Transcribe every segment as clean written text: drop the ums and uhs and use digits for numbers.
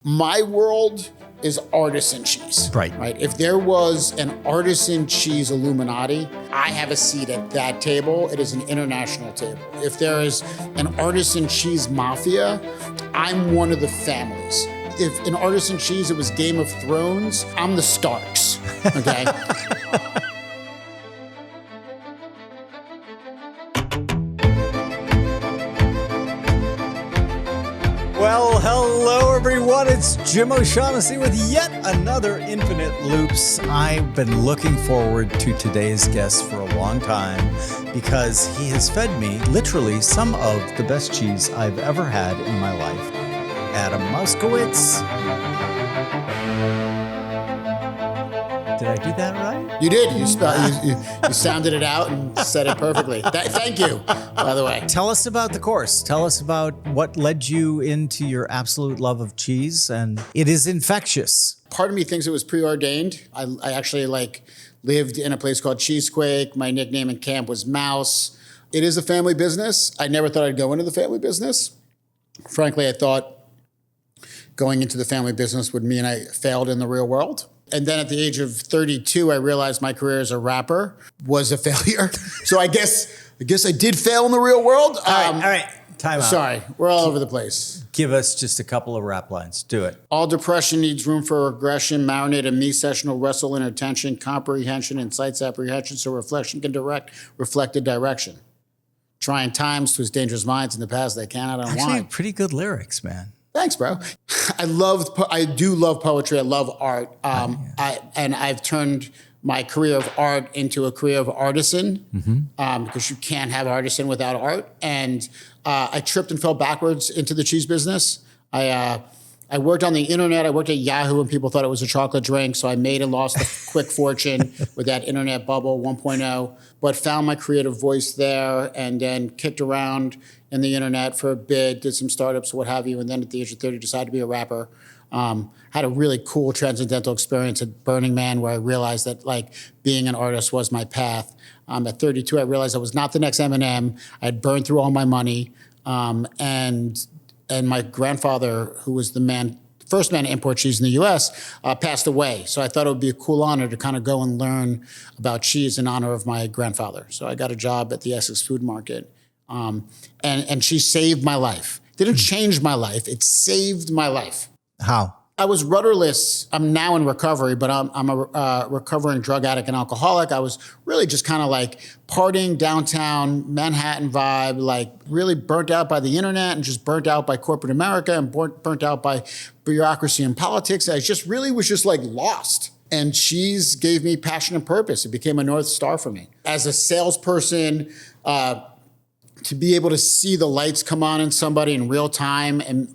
My world is artisan cheese. Right. If there was an artisan cheese Illuminati, I have a seat at that table. It is an international table. If there is an artisan cheese mafia, I'm one of the families. If in artisan cheese it was Game of Thrones, I'm the Starks, okay? Well, hello everyone. It's Jim O'Shaughnessy with yet another Infinite Loops. I've been looking forward to today's guest for a long time because he has fed me literally some of the best cheese I've ever had in my life. Adam Moskowitz. Did I do that right? You did. You sounded it out and said it perfectly. Thank you, by the way. Tell us about the course. Tell us about what led you into your absolute love of cheese, and it is infectious. Part of me thinks it was preordained. I actually lived in a place called Cheesequake. My nickname in camp was Mouse. It is a family business. I never thought I'd go into the family business. Frankly, I thought going into the family business would mean I failed in the real world. And then at the age of 32, I realized my career as a rapper was a failure. So I guess I did fail in the real world. All right. Time out. Sorry, we're all over the place. Give us just a couple of rap lines. Do it. All depression needs room for regression. Marinate a me session will wrestle in attention, comprehension, incites apprehension, so reflection can direct reflected direction. Trying times twist dangerous minds in the past they cannot unwind. Actually, pretty good lyrics, man. Thanks, bro. I do love poetry. I love art. I've turned my career of art into a career of artisan because you can't have artisan without art. And I tripped and fell backwards into the cheese business. I worked on the internet. I worked at Yahoo and people thought it was a chocolate drink. So I made and lost a quick fortune with that internet bubble 1.0, but found my creative voice there and then kicked around in the internet for a bit, did some startups, what have you. And then at the age of 30, decided to be a rapper. Had a really cool transcendental experience at Burning Man where I realized that being an artist was my path. At 32, I realized I was not the next Eminem. I had burned through all my money. And my grandfather, who was the first man to import cheese in the U.S., passed away. So I thought it would be a cool honor to kind of go and learn about cheese in honor of my grandfather. So I got a job at the Essex Food Market. And she saved my life. Didn't change my life. It saved my life. How? I was rudderless. I'm now in recovery, but I'm a recovering drug addict and alcoholic. I was really just kind of partying downtown, Manhattan vibe, really burnt out by the internet and just burnt out by corporate America and burnt out by bureaucracy and politics. I just really was just lost. And cheese gave me passion and purpose. It became a North Star for me. As a salesperson, to be able to see the lights come on in somebody in real time and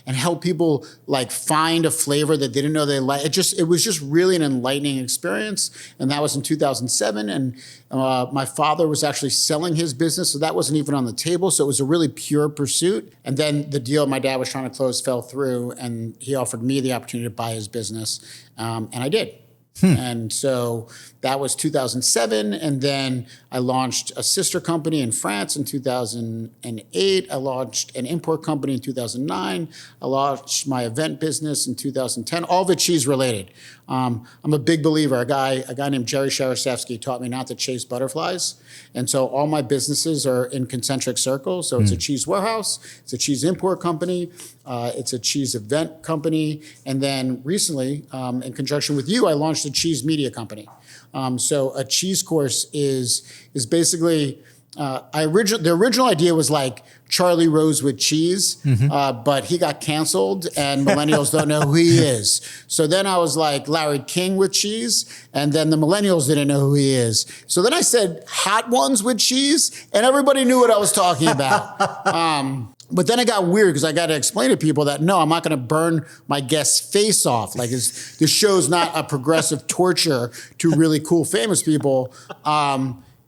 help people find a flavor that they didn't know they liked. It was just really an enlightening experience. And that was in 2007. And my father was actually selling his business, so that wasn't even on the table. So it was a really pure pursuit. And then the deal my dad was trying to close fell through, and he offered me the opportunity to buy his business, and I did. And so that was 2007. And then I launched a sister company in France in 2008. I launched an import company in 2009. I launched my event business in 2010, all of it cheese related. I'm a big believer. A guy named Jerry Sharasevsky taught me not to chase butterflies. And so all my businesses are in concentric circles. So it's a cheese warehouse, it's a cheese import company, it's a cheese event company. And then recently, in conjunction with you, I launched a cheese media company. So a cheese course is basically, the original idea was Charlie Rose with cheese, but he got canceled and millennials don't know who he is. So then I was Larry King with cheese, and then the millennials didn't know who he is. So then I said hot ones with cheese, and everybody knew what I was talking about. But then it got weird because I got to explain to people that, no, I'm not going to burn my guest's face off. This show's not a progressive torture to really cool, famous people.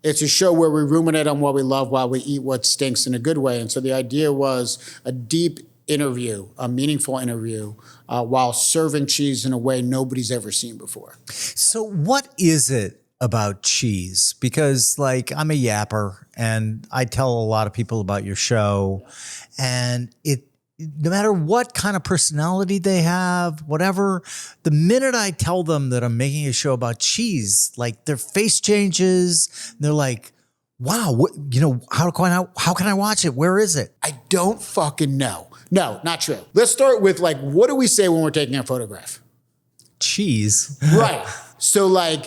It's a show where we ruminate on what we love while we eat what stinks in a good way. And so the idea was a deep interview, a meaningful interview, while serving cheese in a way nobody's ever seen before. So what is it about cheese? Because I'm a yapper and I tell a lot of people about your show, and no matter what kind of personality they have, whatever, the minute I tell them that I'm making a show about cheese, like their face changes. They're like, wow, what, how can I watch it? Where is it? I don't fucking know. No, not true. Let's start with like, what do we say when we're taking a photograph? Cheese. Right. So like,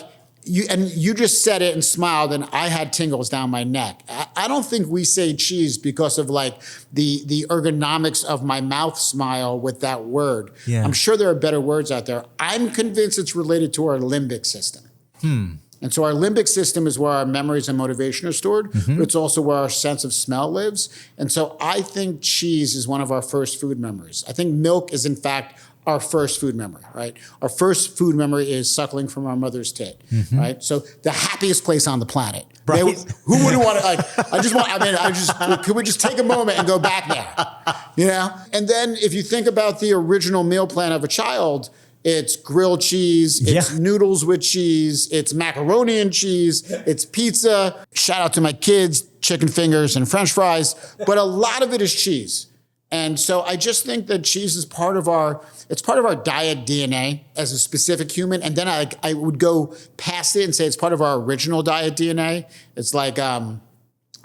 you just said it and smiled, and I had tingles down my neck. I don't think we say cheese because of like the ergonomics of my mouth smile with that word. Yeah. I'm sure there are better words out there. I'm convinced it's related to our limbic system. And so our limbic system is where our memories and motivation are stored, but it's also where our sense of smell lives. And so I think cheese is one of our first food memories. I think milk is in fact our first food memory, right? Our first food memory is suckling from our mother's tit, right? So the happiest place on the planet. Right. Who wouldn't want to, could we just take a moment and go back there, And then if you think about the original meal plan of a child, it's grilled cheese, it's noodles with cheese, it's macaroni and cheese, it's pizza. Shout out to my kids, chicken fingers and French fries, but a lot of it is cheese. And so I just think that cheese is part of our diet DNA as a specific human. And then I would go past it and say it's part of our original diet DNA. It's like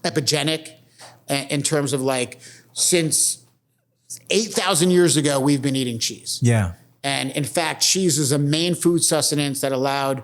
epigenic in terms of like, since 8,000 years ago, we've been eating cheese. Yeah. And in fact, cheese is a main food sustenance that allowed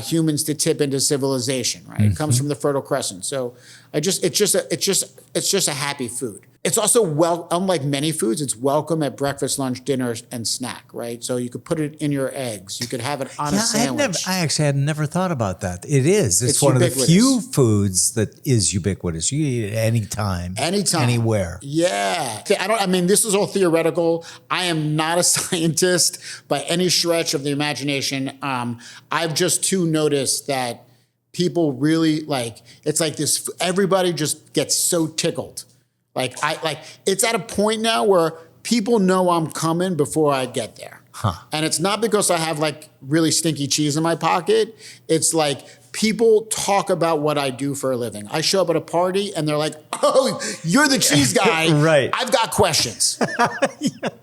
humans to tip into civilization, right? It comes from the Fertile Crescent. So it's just a happy food. It's also unlike many foods, it's welcome at breakfast, lunch, dinner, and snack, right? So you could put it in your eggs. You could have it on a sandwich. I actually had never thought about that. It is. It's one ubiquitous. Of the few foods that is ubiquitous. You can eat it anytime. Anywhere. Yeah. This is all theoretical. I am not a scientist by any stretch of the imagination. I've just too noticed that people really it's like this, everybody just gets so tickled. It's at a point now where people know I'm coming before I get there. And it's not because I have like really stinky cheese in my pocket. It's like people talk about what I do for a living. I show up at a party and they're like, oh, you're the cheese guy. Right. I've got questions.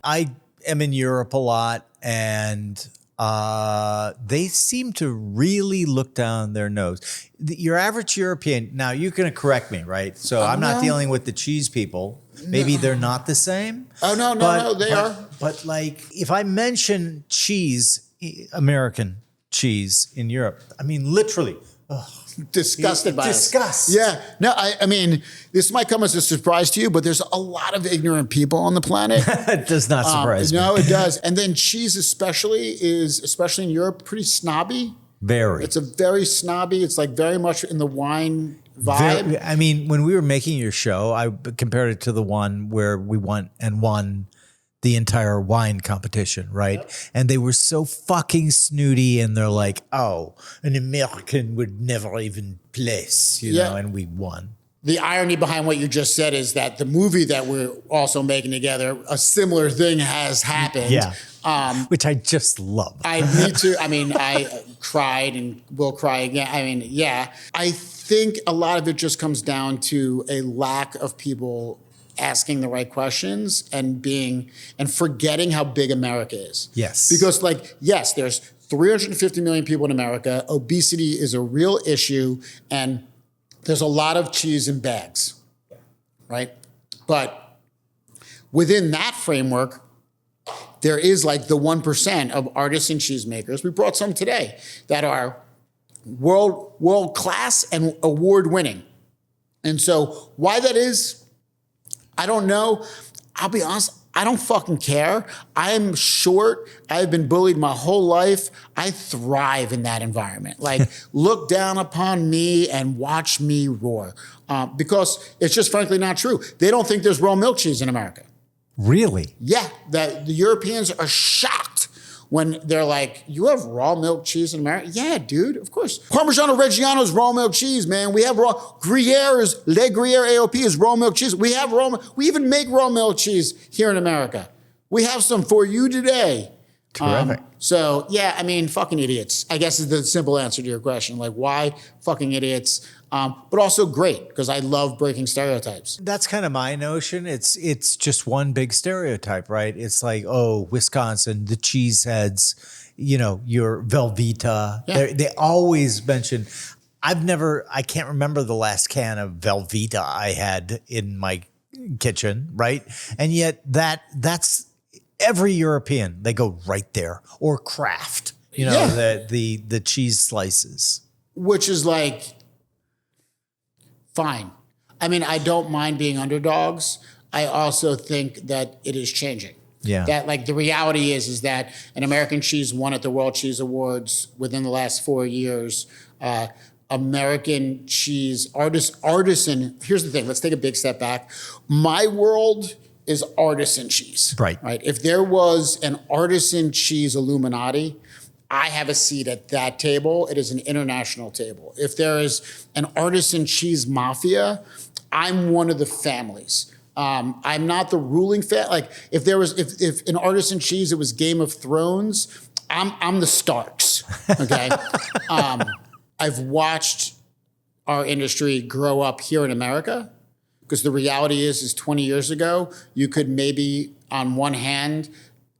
I am in Europe a lot, and they seem to really look down their nose. Your average European, now you're going to correct me, right? So I'm not dealing with the cheese people. Maybe they're not the same. Oh, no, they are. But like, if I mention cheese, American cheese in Europe, literally. Disgusted by disgust. It. Yeah. No, I mean, this might come as a surprise to you, but there's a lot of ignorant people on the planet. It does not surprise me. No, it does. And then cheese especially in Europe, pretty snobby. Very. It's a very snobby. It's like very much in the wine vibe. When we were making your show, I compared it to the one where we won the entire wine competition, right? Yep. And they were so fucking snooty, and they're like, oh, an American would never even place, you know, and we won. The irony behind what you just said is that the movie that we're also making together, a similar thing has happened. Yeah. Which I just love. I cried and will cry again. I think a lot of it just comes down to a lack of people asking the right questions and forgetting how big America is. Yes. Because there's 350 million people in America. Obesity is a real issue, and there's a lot of cheese in bags, right? But within that framework, there is like the 1% of artisan cheesemakers. We brought some today that are world class and award winning. And so why that is, I don't know. I'll be honest, I don't fucking care. I'm short. I've been bullied my whole life. I thrive in that environment. Look down upon me and watch me roar. Because it's just frankly not true. They don't think there's raw milk cheese in America. Really? Yeah. The Europeans are shocked when they're like, you have raw milk cheese in America? Yeah, dude, of course. Parmigiano Reggiano is raw milk cheese, man. We have Gruyere AOP is raw milk cheese. We even make raw milk cheese here in America. We have some for you today. Terrific. Fucking idiots, I guess is the simple answer to your question. Why fucking idiots? but also great because I love breaking stereotypes. That's kind of my notion. It's just one big stereotype, right? It's like, oh, Wisconsin, the cheeseheads, your Velveeta. Yeah. They always mention. I can't remember the last can of Velveeta I had in my kitchen, right? And yet that's every European. They go right there, or Kraft, the cheese slices, which is like fine. I mean, I don't mind being underdogs. I also think that it is changing. Yeah. That like the reality is that an American cheese won at the World Cheese Awards within the last 4 years. American cheese artisan. Here's the thing. Let's take a big step back. My world is artisan cheese. Right. If there was an artisan cheese Illuminati, I have a seat at that table. It is an international table. If there is an artisan cheese mafia, I'm one of the families. I'm not the ruling Like if in artisan cheese it was Game of Thrones, I'm the Starks. Okay. I've watched our industry grow up here in America, because the reality is 20 years ago, you could maybe on one hand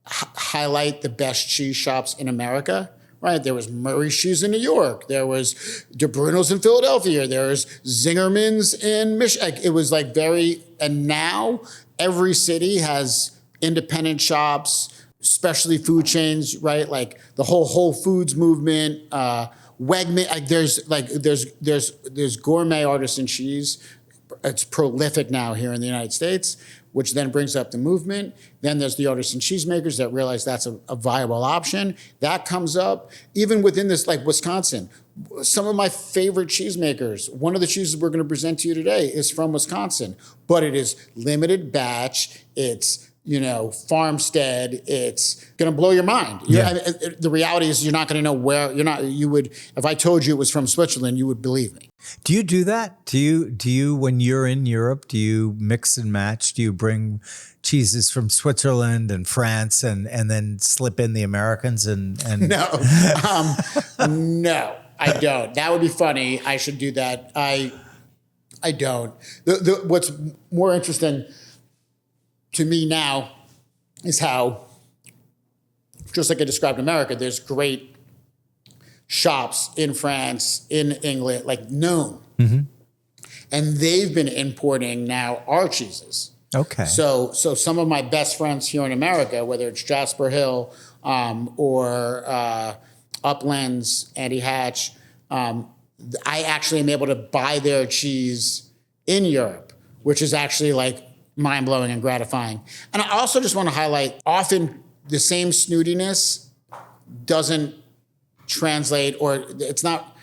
highlight the best cheese shops in America, right? There was Murray's Cheese in New York. There was DeBruno's in Philadelphia. There was Zingerman's in Michigan. It was like and now every city has independent shops, specialty food chains, right? Like the whole Whole Foods movement, Wegman, there's gourmet artisan cheese. It's prolific now here in the United States, which then brings up the movement. Then there's the artisan cheesemakers that realize that's a viable option. That comes up. Even within this, like Wisconsin, some of my favorite cheesemakers, one of the cheeses we're going to present to you today is from Wisconsin, but it is limited batch. It's farmstead. It's going to blow your mind. The reality is you're not going to know where if I told you it was from Switzerland, you would believe me. Do you do that? Do you, when you're in Europe, do you mix and match? Do you bring cheeses from Switzerland and France and then slip in the Americans and No, no, I don't. That would be funny. I should do that. I don't. What's more interesting to me now is how, just like I described America, there's great shops in France, in England, like known. Mm-hmm. And they've been importing now our cheeses. Okay. So some of my best friends here in America, whether it's Jasper Hill or Uplands, Andy Hatch, I actually am able to buy their cheese in Europe, which is actually like mind-blowing and gratifying. And I also just want to highlight, often the same snootiness doesn't translate, or it's not.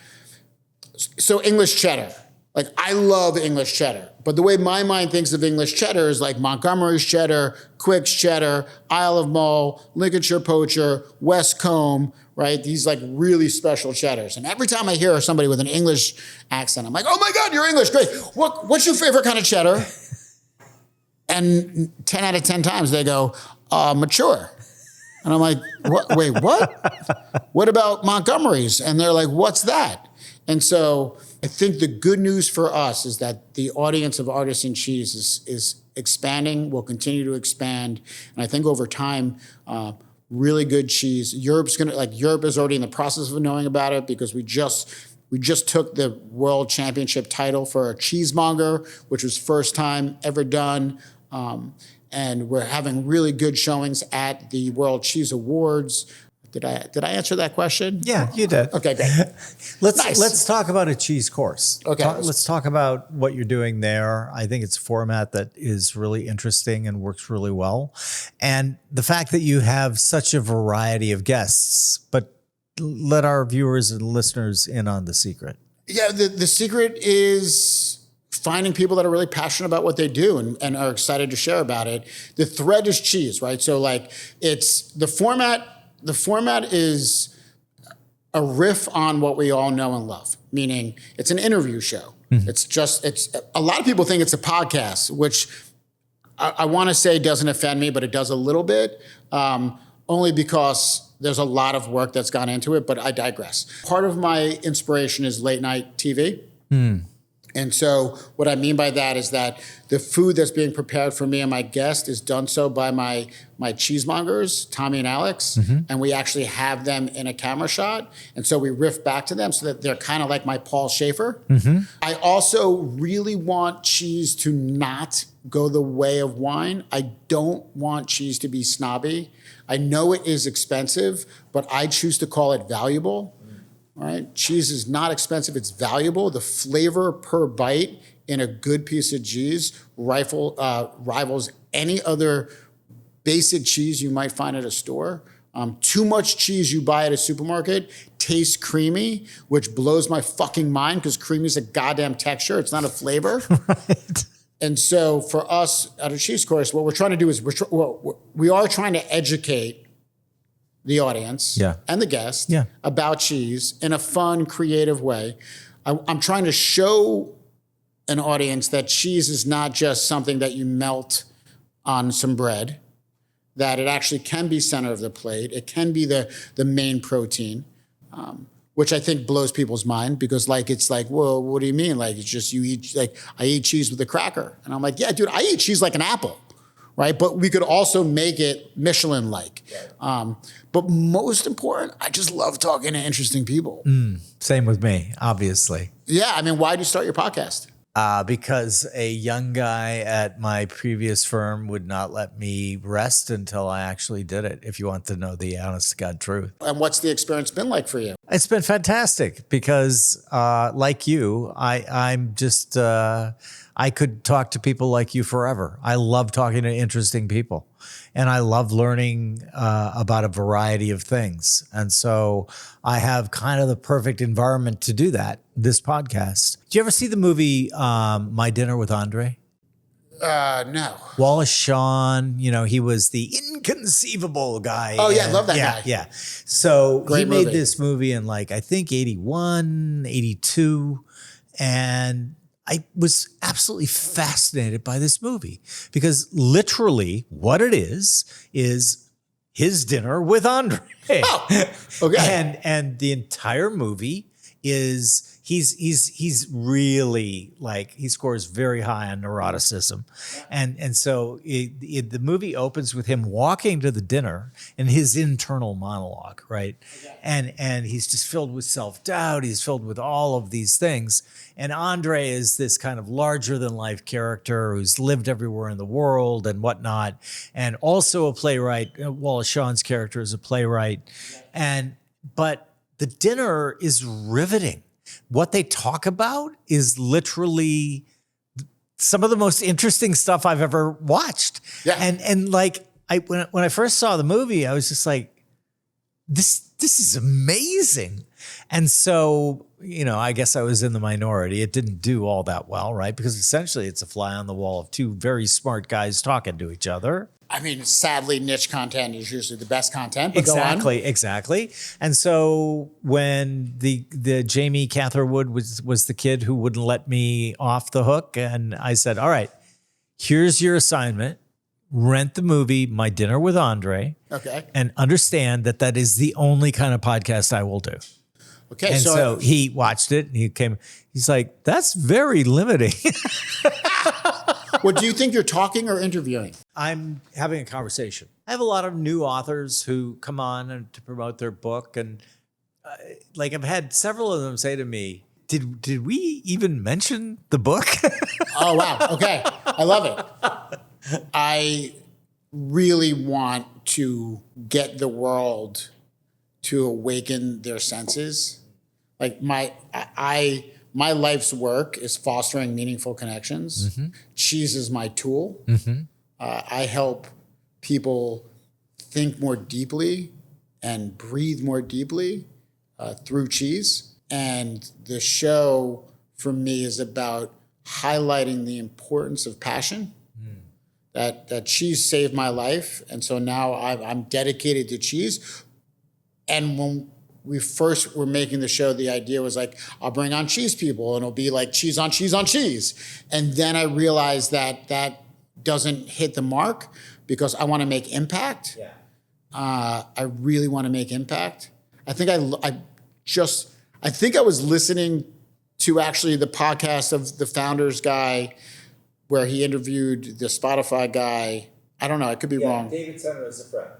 So English cheddar, like I love English cheddar, but the way my mind thinks of English cheddar is like Montgomery's cheddar, Quick's cheddar, Isle of Mull, Lincolnshire poacher, West Combe, right? These like really special cheddars. And every time I hear somebody with an English accent, I'm like, oh my God, you're English, great. What's your favorite kind of cheddar? And 10 out of 10 times they go, mature. And I'm like, what? Wait, what? What about Montgomery's? And they're like, what's that? And so I think the good news for us is that the audience of artisan cheese is expanding, will continue to expand. And I think over time, really good cheese. Europe is already in the process of knowing about it, because we just took the world championship title for a cheesemonger, which was first time ever done. And we're having really good showings at the World Cheese Awards. Did I answer that question? Yeah, you did. Okay, great. Let's talk about a cheese course. Okay. Let's talk about what you're doing there. I think it's a format that is really interesting and works really well. And the fact that you have such a variety of guests, but let our viewers and listeners in on the secret. Yeah, the secret is finding people that are really passionate about what they do and are excited to share about it. The thread is cheese, right? So like it's the format is a riff on what we all know and love, meaning it's an interview show. Mm-hmm. It's a lot of people think it's a podcast, which I want to say doesn't offend me, but it does a little bit, only because there's a lot of work that's gone into it, but I digress. Part of my inspiration is late night TV. And so what I mean by that is that the food that's being prepared for me and my guest is done so by my cheesemongers, Tommy and Alex, and we actually have them in a camera shot. And so we riff back to them so that they're kind of like my Paul Schaefer. I also really want cheese to not go the way of wine. I don't want cheese to be snobby. I know it is expensive, but I choose to call it valuable. Right? Cheese is not expensive, it's valuable. The flavor per bite in a good piece of cheese rivals any other basic cheese you might find at a store. Too much cheese you buy at a supermarket tastes creamy, which blows my fucking mind because creamy is a goddamn texture. It's not a flavor. Right. And so for us at a cheese course, what we're trying to do is we are trying to educate the audience and the guest about cheese in a fun, creative way. I'm trying to show an audience that cheese is not just something that you melt on some bread, that it actually can be center of the plate. It can be the main protein, which I think blows people's mind because it's like, well, what do you mean? Like, it's just you eat, I eat cheese with a cracker. And I'm like, yeah, dude, I eat cheese like an apple. Right, but we could also make it Michelin-like. But most important, I just love talking to interesting people. Same with me, obviously. Yeah, I mean, why did you start your podcast? Because a young guy at my previous firm would not let me rest until I actually did it, if you want to know the honest to God truth. And what's the experience been like for you? It's been fantastic because, like you, I'm just... I could talk to people like you forever. I love talking to interesting people, and I love learning about a variety of things. And so I have kind of the perfect environment to do that, this podcast. Did you ever see the movie My Dinner with Andre? No. Wallace Shawn, he was the inconceivable guy. Oh, yeah, I love that guy. Yeah. So Great he made movie. this movie in I think 81, 82, and I was absolutely fascinated by this movie because literally what it is his dinner with Andre. Oh, okay. And the entire movie is he's really he scores very high on neuroticism. And so the movie opens with him walking to the dinner and his internal monologue, right? Okay. And he's just filled with self-doubt. He's filled with all of these things. And Andre is this kind of larger than life character who's lived everywhere in the world and whatnot. And also a playwright. Wallace Shawn's character is a playwright. But the dinner is riveting. What they talk about is literally some of the most interesting stuff I've ever watched. Yeah. And when I first saw the movie, I was just like, this is amazing. And so, I guess I was in the minority. It didn't do all that well, right? Because essentially it's a fly on the wall of two very smart guys talking to each other. I mean, sadly, niche content is usually the best content. But Exactly. And so when the Jamie Catherwood was the kid who wouldn't let me off the hook, and I said, all right, here's your assignment. Rent the movie My Dinner with Andre. Okay. And understand that is the only kind of podcast I will do. Okay. And so he watched it and he's like, that's very limiting. Well, do you think you're talking or interviewing? I'm having a conversation. I have a lot of new authors who come on to promote their book. And I've had several of them say to me, did we even mention the book? Oh, wow. Okay. I love it. I really want to get the world to awaken their senses. My life's work is fostering meaningful connections. Mm-hmm. Cheese is my tool. Mm-hmm. I help people think more deeply and breathe more deeply through cheese. And the show for me is about highlighting the importance of passion. That cheese saved my life. And so now I'm dedicated to cheese. And when we first were making the show, the idea was I'll bring on cheese people and it'll be like cheese on cheese on cheese. And then I realized that doesn't hit the mark because I want to make impact. Yeah. I really want to make impact. I think I was listening to actually the podcast of the Founders guy where he interviewed the Spotify guy. I don't know. I could be wrong. David Center is a friend.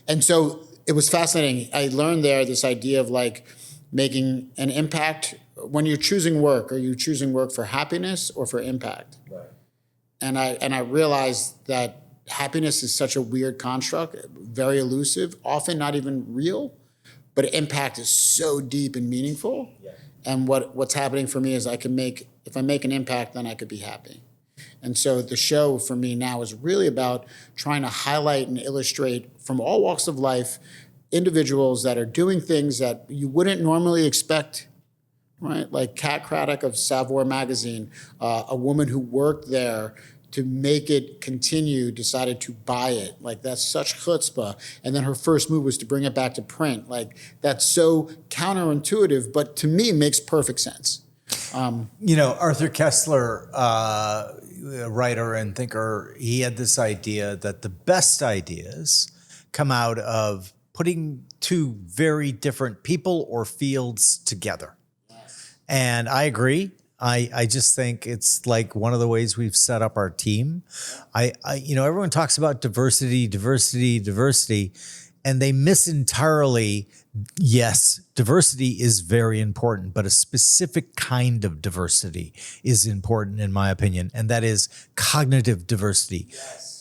And so it was fascinating. I learned there this idea of like making an impact. When you're choosing work, are you choosing work for happiness or for impact? Right. And I realized that happiness is such a weird construct, very elusive, often not even real, but impact is so deep and meaningful. Yeah. And what's happening for me is if I make an impact, then I could be happy. And so the show for me now is really about trying to highlight and illustrate from all walks of life individuals that are doing things that you wouldn't normally expect, right? Like Kat Craddock of Savoir magazine, a woman who worked there to make it continue, decided to buy it. Like that's such chutzpah. And then her first move was to bring it back to print. Like that's so counterintuitive, but to me makes perfect sense. Arthur Kessler, a writer and thinker, he had this idea that the best ideas come out of putting two very different people or fields together. Yes. And I agree. I just think it's like one of the ways we've set up our team. Everyone talks about diversity, and they miss entirely. Yes, diversity is very important, but a specific kind of diversity is important in my opinion, and that is cognitive diversity,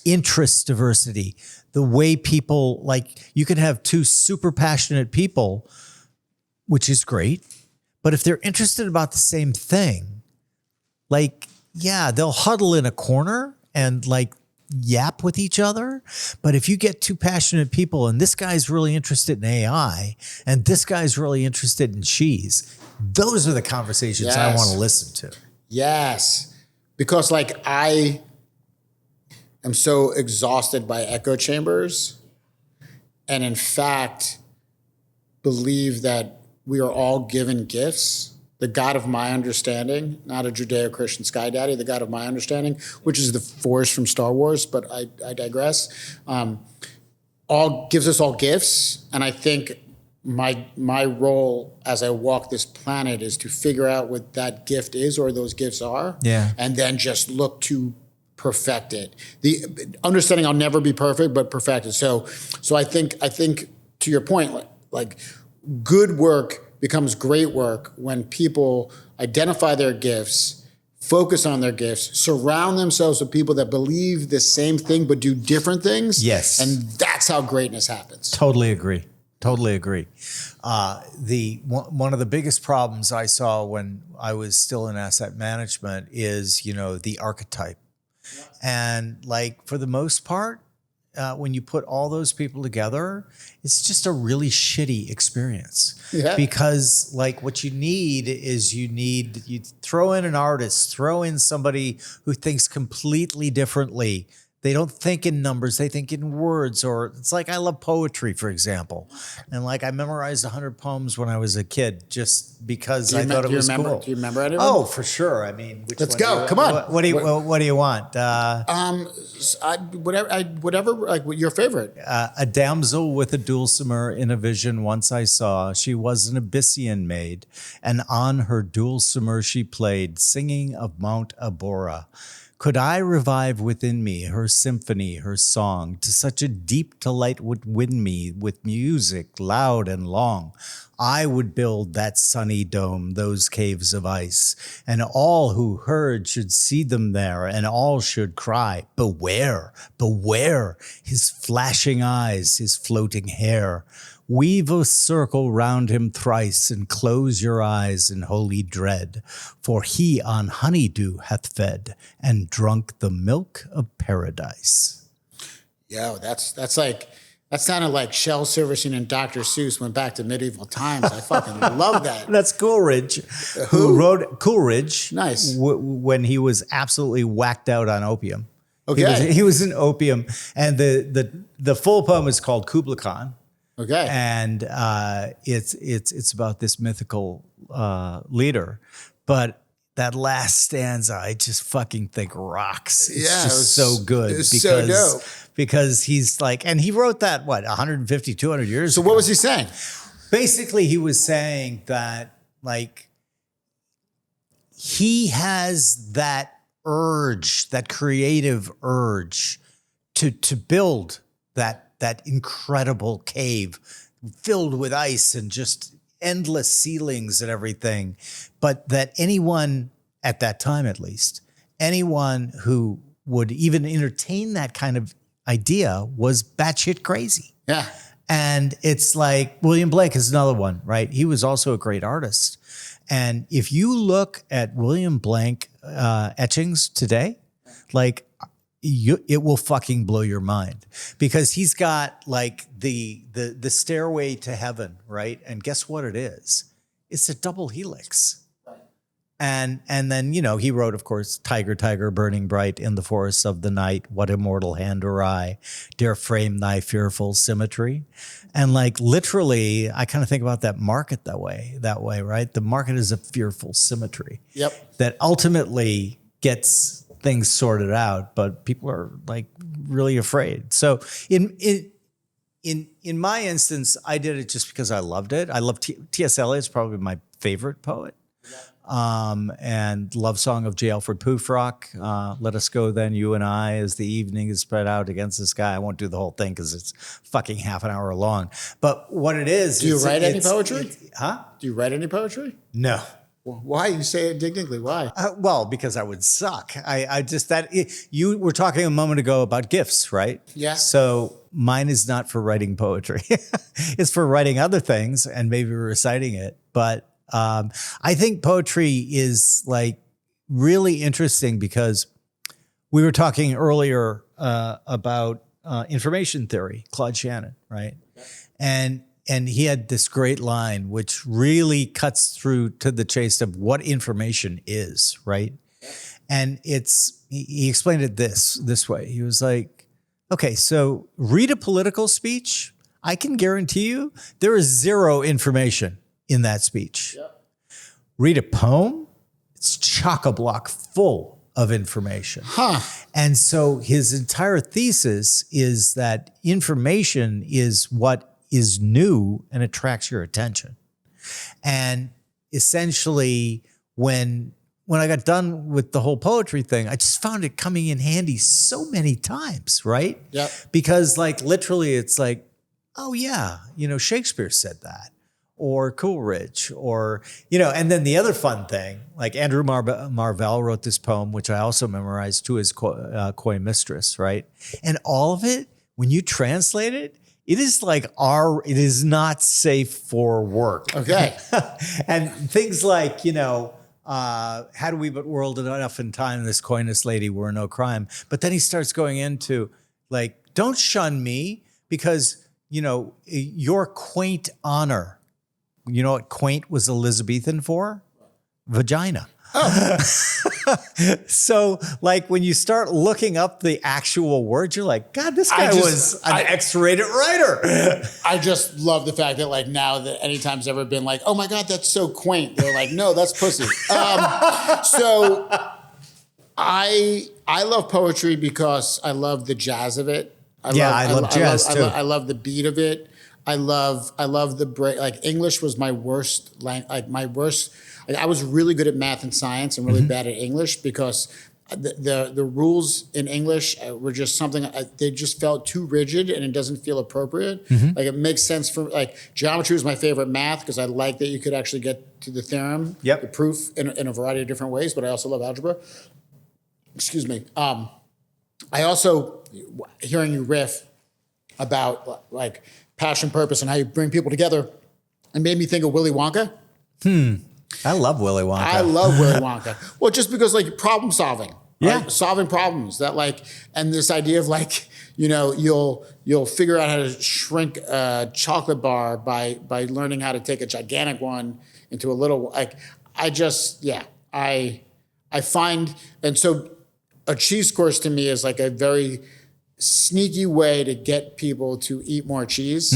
interest diversity. The way people, like you can have two super passionate people, which is great, but if they're interested about the same thing, they'll huddle in a corner and yap with each other. But if you get two passionate people and this guy's really interested in AI and this guy's really interested in cheese, those are the conversations I want to listen to. Yes. Because I am so exhausted by echo chambers and in fact believe that we are all given gifts. The God of my understanding, not a Judeo-Christian sky daddy, the God of my understanding, which is the Force from Star Wars, but I digress. Gives us all gifts, and I think my role as I walk this planet is to figure out what that gift is or those gifts are, and then just look to perfect it. The understanding I'll never be perfect, but perfect it. So I think to your point, good work becomes great work when people identify their gifts, focus on their gifts, surround themselves with people that believe the same thing but do different things. Yes. And that's how greatness happens. Totally agree. One of the biggest problems I saw when I was still in asset management is, the archetype. And for the most part, when you put all those people together, it's just a really shitty experience. Yeah. Because what you need is you throw in an artist, throw in somebody who thinks completely differently. They don't think in numbers, they think in words. Or it's I love poetry, for example. And I memorized 100 poems when I was a kid just because I thought it was cool. Do you remember any of them? Oh, for sure. I mean, let's go. Come on. What do you want? Whatever, your favorite. A damsel with a dulcimer in a vision once I saw. She was an Abyssian maid, and on her dulcimer she played, singing of Mount Abora. Could I revive within me her symphony, her song, to such a deep delight would win me with music loud and long. I would build that sunny dome, those caves of ice, and all who heard should see them there, and all should cry, beware, beware, his flashing eyes, his floating hair. Weave a circle round him thrice, and close your eyes in holy dread, for he on honeydew hath fed, and drunk the milk of paradise. Yo, that sounded like Shell Silverstein and Dr. Seuss went back to medieval times. I fucking love that. That's Coleridge, who wrote Coleridge. Nice. When he was absolutely whacked out on opium. Okay. He was in opium, and the full poem is called Kubla Khan. Okay. And it's about this mythical leader, but that last stanza I just fucking think rocks. It's just so good. It's so dope. Because he's and he wrote that 150, 200 years ago. So what was he saying? Basically, he was saying that he has that urge, that creative urge to build that incredible cave filled with ice and just endless ceilings and everything. But that anyone at that time, at least, anyone who would even entertain that kind of idea was batshit crazy. Yeah. And it's like William Blake is another one, right? He was also a great artist. And if you look at William Blake etchings today, like it will fucking blow your mind, because he's got like the stairway to heaven, right? And guess what it is? It's a double helix. And then, you know, he wrote, of course, Tiger, Tiger, burning bright in the forests of the night, what immortal hand or eye dare frame thy fearful symmetry? And like literally, I kind of think about that market that way, right? The market is a fearful symmetry. Yep. That ultimately gets things sorted out, but people are like really afraid. So in my instance, I did it just because I loved it. I love T.S. Eliot's probably my favorite poet. And love song of J. Alfred Prufrock, Let Us Go Then, You and I, as the evening is spread out against the sky. I won't do the whole thing because it's fucking half an hour long. But what it is... Do you write any poetry? Huh? Do you write any poetry? No. Why? You say it indignantly. Why? Well, because I would suck. You were talking a moment ago about gifts, right? Yeah. So mine is not for writing poetry. It's for writing other things and maybe reciting it. But I think poetry is like really interesting because we were talking earlier about information theory, Claude Shannon, right? And he had this great line which really cuts through to the chase of what information is, right? And he explained it this way. He was like, okay, so read a political speech. I can guarantee you there is zero information in that speech. Yep. Read a poem, it's chock-a-block full of information. Huh. And so his entire thesis is that information is what is new and attracts your attention. And essentially, when I got done with the whole poetry thing, I just found it coming in handy so many times, right? Yep. Because like literally it's like, oh yeah, you know, Shakespeare said that, or Coleridge, or, you know, and then the other fun thing, like Andrew Marvell wrote this poem, which I also memorized, To His Coy Mistress, right? And all of it, when you translate it, it is like it is not safe for work. Okay. And things like, you know, had we but whirled enough in time, this coyness lady were no crime. But then he starts going into like, don't shun me because, you know, your quaint honor. You know what quaint was Elizabethan for? Vagina. Oh. So like when you start looking up the actual words, you're like, God, this guy was an X-rated writer. I just love the fact that like now that anytime's ever been like, oh my God, that's so quaint. They're like, no, that's pussy. So I love poetry because I love the jazz of it. I love jazz too. I love the beat of it. I love the break. Like English was my worst I was really good at math and science and really bad at English because the rules in English were just something, they just felt too rigid and it doesn't feel appropriate. Like it makes sense for, like geometry was my favorite math because I like that you could actually get to the theorem, the proof in a variety of different ways, but I also love algebra. Excuse me. I also, hearing you riff about like passion, purpose, and how you bring people together, it made me think of Willy Wonka. I love Willy Wonka. I love Willy Wonka. Well, just because like problem solving, right? Solving problems that like, and this idea of like, you know, you'll figure out how to shrink a chocolate bar by learning how to take a gigantic one into a little, like, I find, and so a cheese course to me is like a very sneaky way to get people to eat more cheese.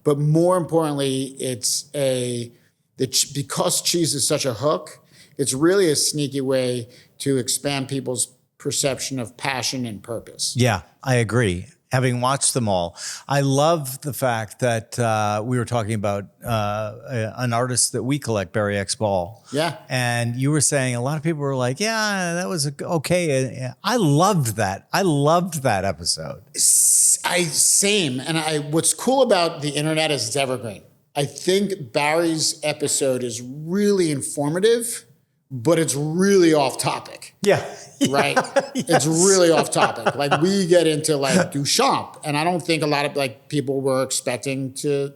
But more importantly, because cheese is such a hook, it's really a sneaky way to expand people's perception of passion and purpose. Yeah, I agree. having watched them all. I love the fact that we were talking about an artist that we collect, Barry X. Ball. Yeah. And you were saying a lot of people were like, yeah, that was okay. I loved that. I loved that episode. Same. And what's cool about the internet is it's evergreen. I think Barry's episode is really informative, but it's really off topic. Yeah. Right? Yes. It's really off topic. Like we get into like Duchamp, and I don't think a lot of like people were expecting to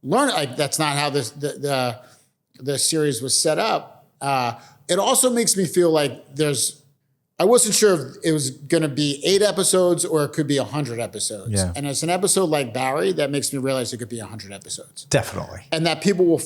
learn. Like that's not how the series was set up. It also makes me feel like I wasn't sure if it was going to be 8 episodes or it could be 100 episodes. Yeah. And it's an episode like Barry that makes me realize it could be 100 episodes. Definitely. And that people will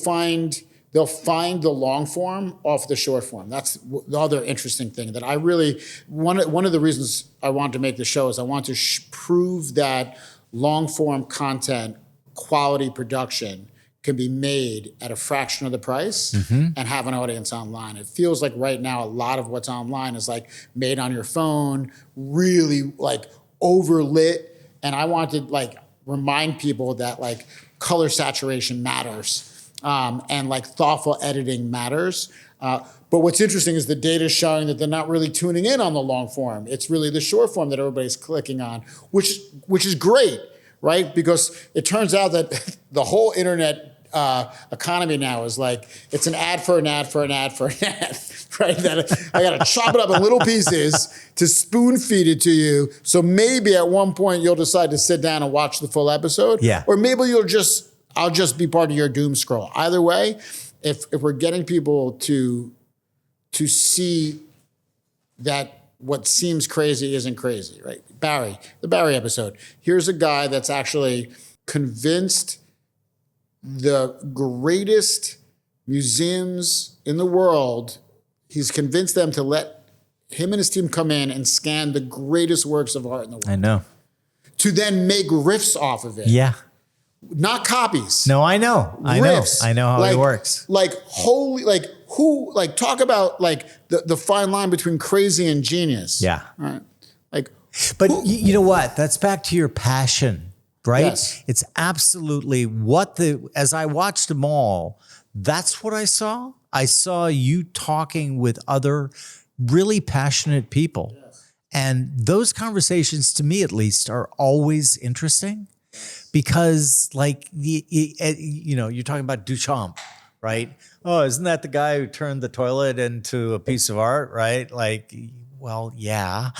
they'll find the long form off the short form. That's the other interesting thing that I really, one of the reasons I wanted to make the show is I want to prove that long form content, quality production can be made at a fraction of the price and have an audience online. It feels like right now a lot of what's online is like made on your phone, really like overlit. And I want to like remind people that like color saturation matters. And like thoughtful editing matters. But what's interesting is the data is showing that they're not really tuning in on the long form. It's really the short form that everybody's clicking on, which is great, right? Because it turns out that the whole internet economy now is like, it's an ad for an ad for an ad for an ad, right? That I got to chop it up in little pieces to spoon feed it to you. So maybe at one point you'll decide to sit down and watch the full episode. Yeah. Or maybe I'll just be part of your doom scroll. Either way, if we're getting people to see that what seems crazy isn't crazy, right? The Barry episode. Here's a guy that's actually convinced the greatest museums in the world, he's convinced them to let him and his team come in and scan the greatest works of art in the world. I know. To then make riffs off of it. Yeah. Not copies. No, I know. Riffs. I know how it works. Talk about like the fine line between crazy and genius. Yeah. Right. But you know what? That's back to your passion, right? Yes. It's absolutely as I watched them all, that's what I saw. I saw you talking with other really passionate people. Yes. And those conversations, to me at least, are always interesting. Because like, you're talking about Duchamp, right? Oh, isn't that the guy who turned the toilet into a piece of art, right? Like, well, yeah,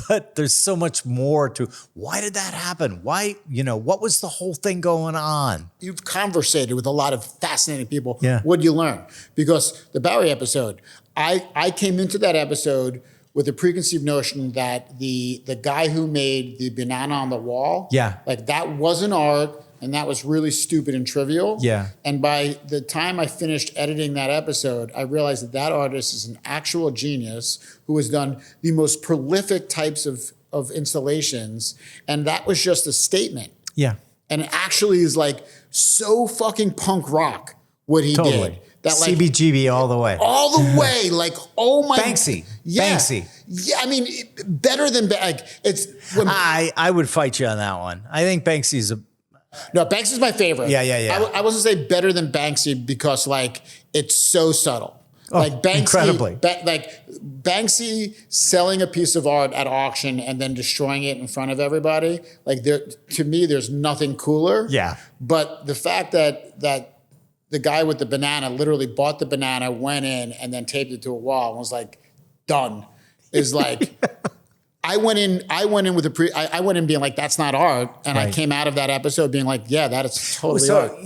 but there's so much more to why did that happen? Why, what was the whole thing going on? You've conversated with a lot of fascinating people. Yeah. What'd you learn? Because the Barry episode, I came into that episode with a preconceived notion that the guy who made the banana on the wall, like that wasn't art and that was really stupid and trivial. Yeah. And by the time I finished editing that episode, I realized that artist is an actual genius who has done the most prolific types of installations. And that was just a statement. Yeah. And it actually is like so fucking punk rock what he did. That like CBGB all the way. All the way. Like, oh my. Banksy. Yeah. Banksy. Yeah, I mean, better than, like, it's. I would fight you on that one. I think Banksy's No, Banksy's my favorite. Yeah. I wasn't say better than Banksy because, like, it's so subtle. Like Banksy, incredibly. Banksy selling a piece of art at auction and then destroying it in front of everybody. Like, to me, there's nothing cooler. Yeah. But the fact that the guy with the banana literally bought the banana, went in, and then taped it to a wall and was like, done. Is like, I went in being like, that's not art. And I came out of that episode being like, yeah, that is totally art.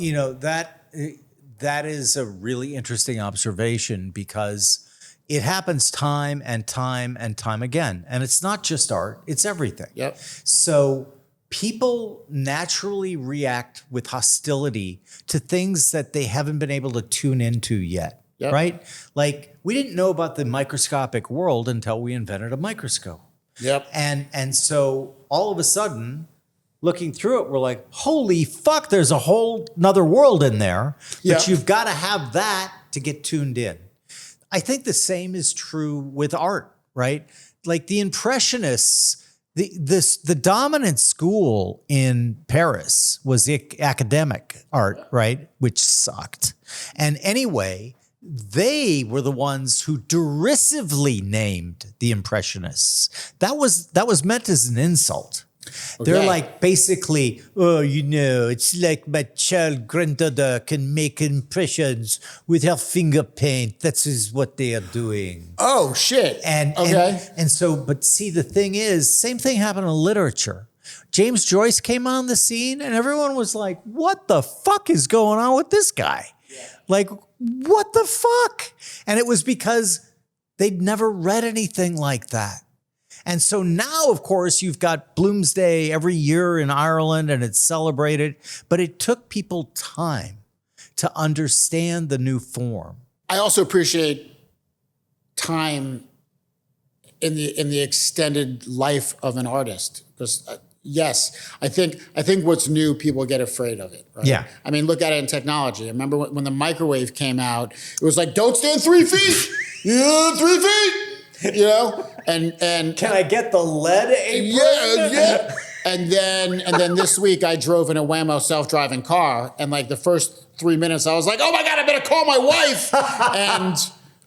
That is a really interesting observation because it happens time and time and time again. And it's not just art, it's everything. Yep. So people naturally react with hostility to things that they haven't been able to tune into yet, right? Like we didn't know about the microscopic world until we invented a microscope. Yep. And so all of a sudden, looking through it, we're like, holy fuck, there's a whole nother world in there. But you've got to have that to get tuned in. I think the same is true with art, right? Like the Impressionists The dominant school in Paris was the academic art, right? Which sucked. And anyway, they were the ones who derisively named the Impressionists. That was meant as an insult. Okay. They're like basically, oh, it's like my child granddaughter can make impressions with her finger paint. That is what they are doing. Oh, shit. And so, but see, the thing is, same thing happened in literature. James Joyce came on the scene and everyone was like, what the fuck is going on with this guy? Yeah. Like, what the fuck? And it was because they'd never read anything like that. And so now, of course, you've got Bloomsday every year in Ireland and it's celebrated, but it took people time to understand the new form. I also appreciate time in the extended life of an artist because yes, I think what's new, people get afraid of it. Right? Yeah. I mean, look at it in technology. I remember when the microwave came out, it was like, don't stand 3 feet. 3 feet. And can I get the lead apron? Yeah. And then this week I drove in a Waymo self-driving car, and like the first 3 minutes I was like, oh my God, I better call my wife. And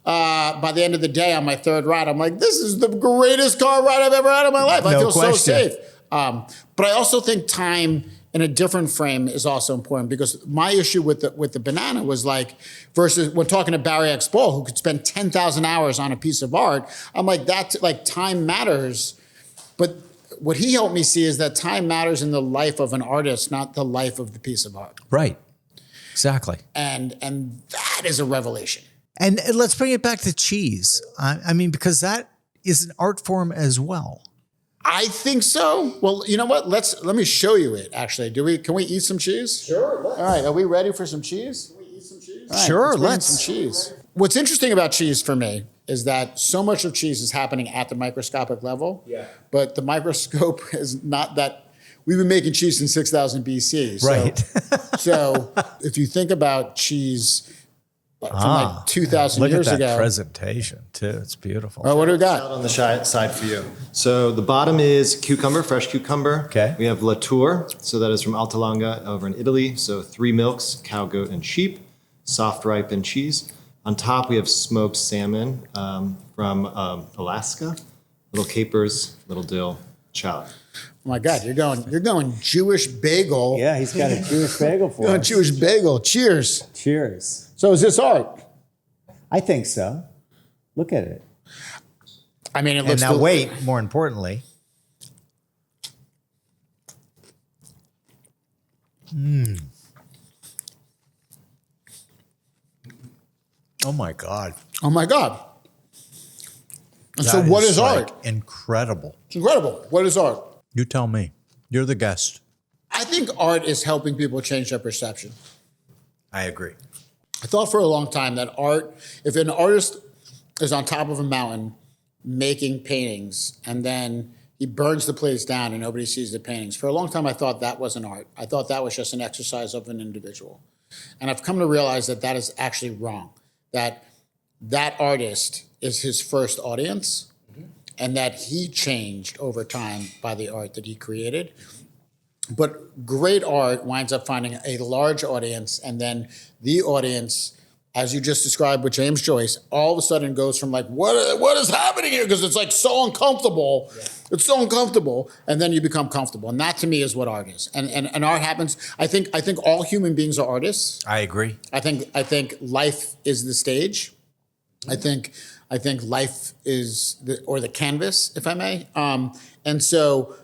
by the end of the day on my third ride, I'm like, this is the greatest car ride I've ever had in my life. I feel so safe. But I also think time in a different frame is also important because my issue with the banana was like, versus we're talking to Barry X. Ball, who could spend 10,000 hours on a piece of art. I'm like, that like time matters. But what he helped me see is that time matters in the life of an artist, not the life of the piece of art. Right. Exactly. And that is a revelation. And let's bring it back to cheese. I mean, because that is an art form as well. I think so. Well, you know what? Let me show you it. Actually, can we eat some cheese? Sure. All right. Are we ready for some cheese? Can we eat some cheese? Right, sure. Let's some cheese. What's interesting about cheese for me is that so much of cheese is happening at the microscopic level. Yeah. But the microscope is not that. We've been making cheese since 6000 BC. Right. So if you think about cheese from like 2,000 years ago. Look at that presentation, too. It's beautiful. Oh, what do we got? On the side for you. So the bottom is cucumber, fresh cucumber. Okay. We have Latour. So that is from Alta Longa over in Italy. So 3 milks, cow, goat, and sheep. Soft ripened cheese. On top, we have smoked salmon from Alaska. Little capers, little dill, shallot. Oh my God, you're going Jewish bagel. Yeah, he's got a Jewish bagel for us. Jewish bagel. Cheers. Cheers. So is this art? I think so. Look at it. I mean, it looks. And now wait, more importantly. Oh my God. Oh my God. And so what is art? Incredible. It's incredible. What is art? You tell me. You're the guest. I think art is helping people change their perception. I agree. I thought for a long time that art, if an artist is on top of a mountain making paintings and then he burns the place down and nobody sees the paintings, for a long time I thought that wasn't art. I thought that was just an exercise of an individual. And I've come to realize that that is actually wrong, that artist is his first audience and that he changed over time by the art that he created. But great art winds up finding a large audience, and then the audience, as you just described with James Joyce, all of a sudden goes from like, what is happening here? Because it's like so uncomfortable. Yeah. It's so uncomfortable, and then you become comfortable. And that to me is what art is. And art happens. I think all human beings are artists. I agree. I think life is the stage. I think life is the canvas, if I may. And so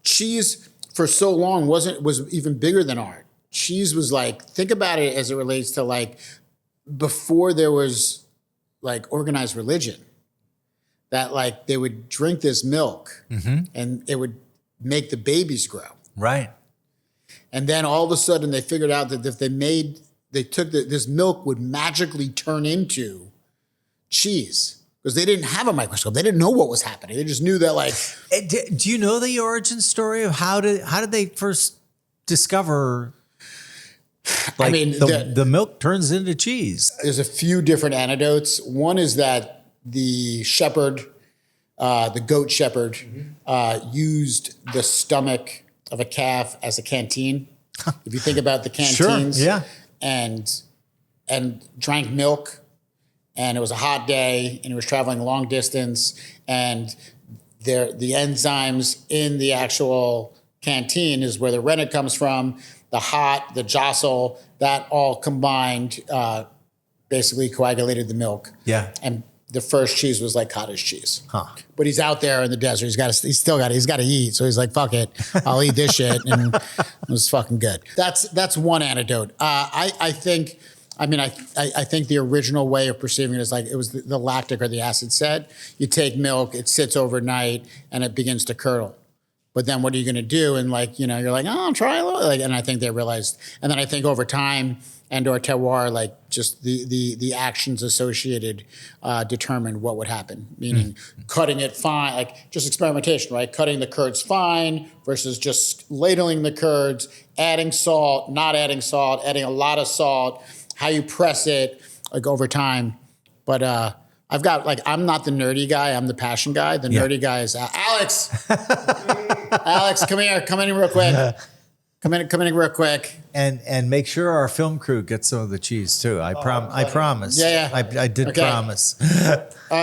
cheese for so long was even bigger than art. Cheese was like, think about it as it relates to like before there was like organized religion, that like they would drink this milk and it would make the babies grow. Right. And then all of a sudden they figured out that if this milk would magically turn into cheese. Because they didn't have a microscope. They didn't know what was happening. They just knew that like... Do you know the origin story of how did they first discover like the milk turns into cheese? There's a few different anecdotes. One is that the shepherd the goat shepherd used the stomach of a calf as a canteen. If you think about the canteens, Sure, yeah. and drank milk, and it was a hot day, and he was traveling long distance, and the enzymes in the actual canteen is where the rennet comes from, the hot, the jostle, that all combined basically coagulated the milk. Yeah. And the first cheese was like cottage cheese. Huh. But he's out there in the desert. He's got to eat. So he's like, fuck it. I'll eat this shit. And it was fucking good. That's one anecdote. I think the original way of perceiving it is like it was the lactic or the acid set. You take milk, it sits overnight, and it begins to curdle. But then what are you going to do? And like, you're like, oh, I'll try a little. Like, and I think they realized, and then I think over time and or terroir, like just the actions associated determined what would happen. Meaning cutting it fine, like just experimentation, right? Cutting the curds fine versus just ladling the curds, adding salt, not adding salt, adding a lot of salt, how you press it, like over time. But I've got I'm not the nerdy guy, I'm the passion guy. The nerdy guy is Alex. Alex, come in real quick. Come in real quick. And make sure our film crew gets some of the cheese too. I promise. Yeah. I did promise.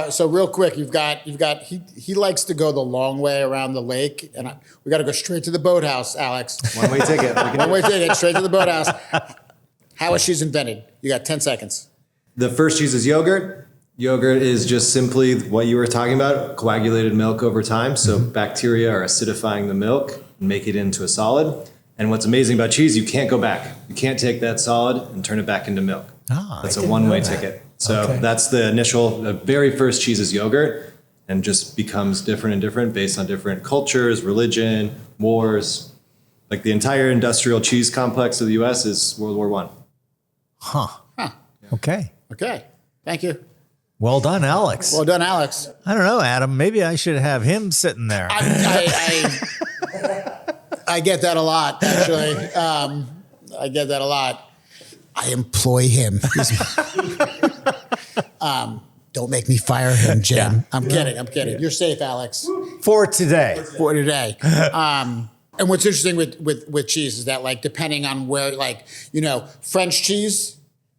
So real quick, you've got. He likes to go the long way around the lake, and we got to go straight to the boathouse, Alex. One-way ticket. One-way ticket, straight to the boathouse. How was cheese invented? You got 10 seconds. The first cheese is yogurt. Yogurt is just simply what you were talking about, coagulated milk over time. So bacteria are acidifying the milk and make it into a solid. And what's amazing about cheese, you can't go back. You can't take that solid and turn it back into milk. That's a one-way ticket. So that's the very first cheese is yogurt, and just becomes different and different based on different cultures, religion, wars. Like the entire industrial cheese complex of the U.S. is World War I. Huh. Okay. Thank you. Well done, Alex. Well done, Alex. I don't know, Adam. Maybe I should have him sitting there. I get that a lot, actually. I get that a lot. I employ him. Don't make me fire him, Jim. Yeah. I'm kidding. You're safe, Alex. For today. And what's interesting with cheese is that, like, depending on where, French cheese,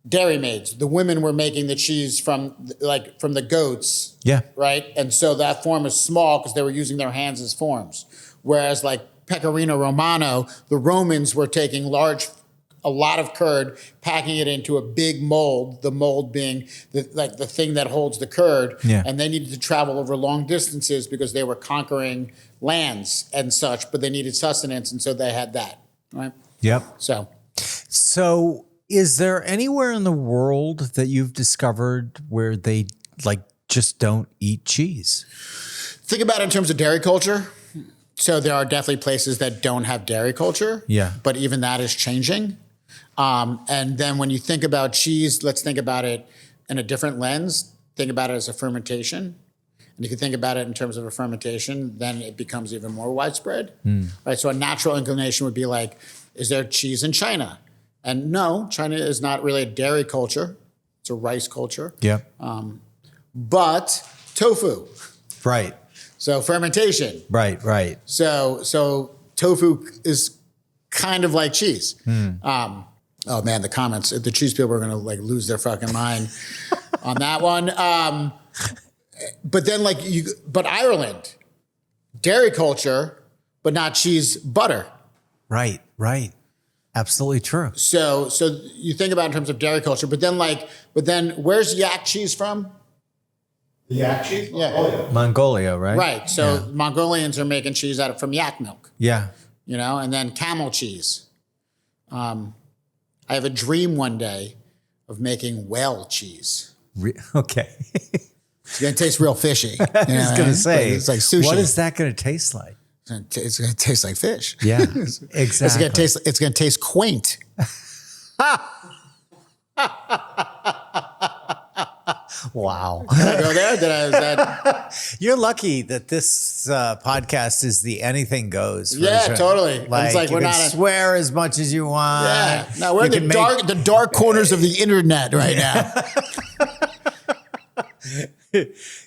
dairy maids, the women were making the cheese from the goats. Yeah. Right? And so that form is small because they were using their hands as forms. Whereas, Pecorino Romano, the Romans were taking a lot of curd, packing it into a big mold, the mold being the thing that holds the curd. Yeah. And they needed to travel over long distances because they were conquering lands and such, but they needed sustenance, and so they had that, right? Yep. So is there anywhere in the world that you've discovered where they just don't eat cheese? think about it in terms of dairy culture. So there are definitely places that don't have dairy culture. Yeah. But even that is changing. And then when you think about cheese, let's think about it in a different lens. Think about it as a fermentation. And if you think about it in terms of a fermentation, then it becomes even more widespread. Right? So a natural inclination would be like, is there cheese in China? And no, China is not really a dairy culture. It's a rice culture. Yeah. But tofu. Right. So fermentation. Right. So tofu is kind of like cheese. Oh man, the comments, the cheese people are going to like lose their fucking mind on that one. But then but Ireland, dairy culture, but not cheese, butter. Right. Absolutely true. So you think about it in terms of dairy culture, but then where's yak cheese from? The yak cheese? Yeah. Mongolia, right? Right. So Mongolians are making cheese from yak milk. Yeah. You know, and then camel cheese. I have a dream one day of making whale cheese. Okay. It's going to taste real fishy. I was going to say, it's like sushi. What is that going to taste like? It's going to taste like fish. Yeah, exactly. It's going to taste quaint. Wow. Did I go there? You're lucky that this podcast is the anything goes. Yeah, totally. It's like you we're can not swear as much as you want. Yeah. No, we're in the dark corners of the internet right now.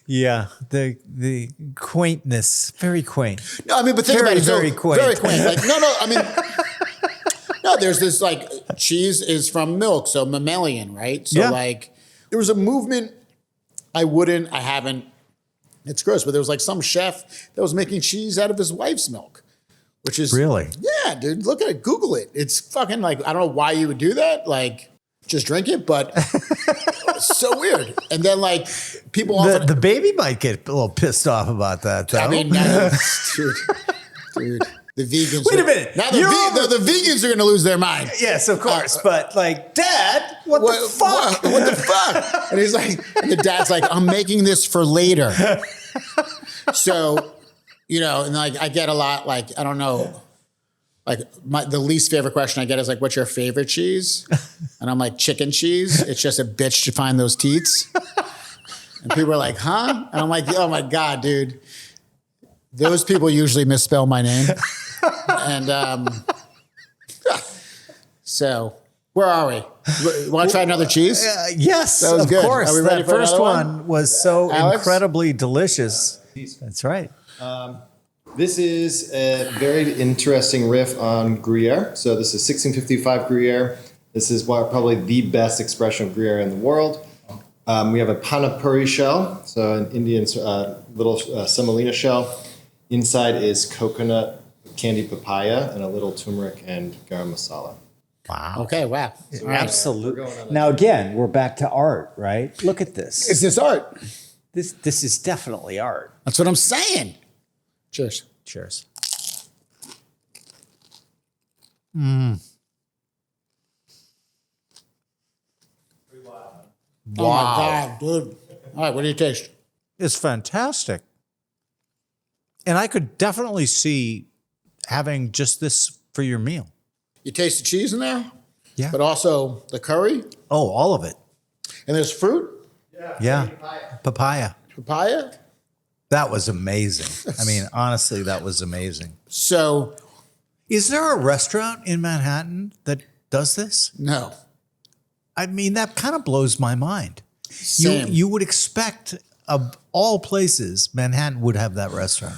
Yeah, the quaintness, very quaint. No, I mean, but think Very, about it. very quaint. Very quaint. Like, no, I mean, no, there's this like cheese is from milk, so mammalian, right? So Yeah. like there was a movement. I haven't. It's gross, but there was like some chef that was making cheese out of his wife's milk, which is Really? Yeah, dude. Look at it. Google it. It's fucking like I don't know why you would do that. Like just drink it, but it's so weird. And then like people often The baby might get a little pissed off about that, though. I mean, dude, the vegans. Wait a minute. Now You're the vegans are going to lose their mind. yes, of course. But like, Dad, what the fuck? What the fuck? And he's like, and the dad's like, I'm making this for later. So, and like I get a lot, like I don't know, like the least favorite question I get is like, what's your favorite cheese? And I'm like, chicken cheese. It's just a bitch to find those teats. And people are like, huh? And I'm like, oh my God, dude. Those people usually misspell my name. And so where are we? Want to try another cheese? Yes, That was of good. course. Are we ready That for first another one was so Alex? incredibly delicious. That's right. This is a very interesting riff on Gruyere. So this is 1655 Gruyere. This is probably the best expression of Gruyere in the world. We have a panipuri shell, so an Indian little semolina shell. Inside is coconut candy papaya and a little turmeric and garam masala. Wow. Okay, wow. All right. Absolutely. Now again, we're back to art, right? Look at this. Is this art? This is definitely art. That's what I'm saying. Cheers. Cheers. Oh my God, dude. All right, what do you taste? It's fantastic. And I could definitely see having just this for your meal. You taste the cheese in there, Yeah. but also the curry, Oh, all of it. and there's fruit, Yeah. Papaya. papaya. That was amazing. I mean, honestly, that was amazing. So, Is there a restaurant in Manhattan that does this? no. I mean, that kind of blows my mind. Same. You would expect, of all places, Manhattan would have that restaurant.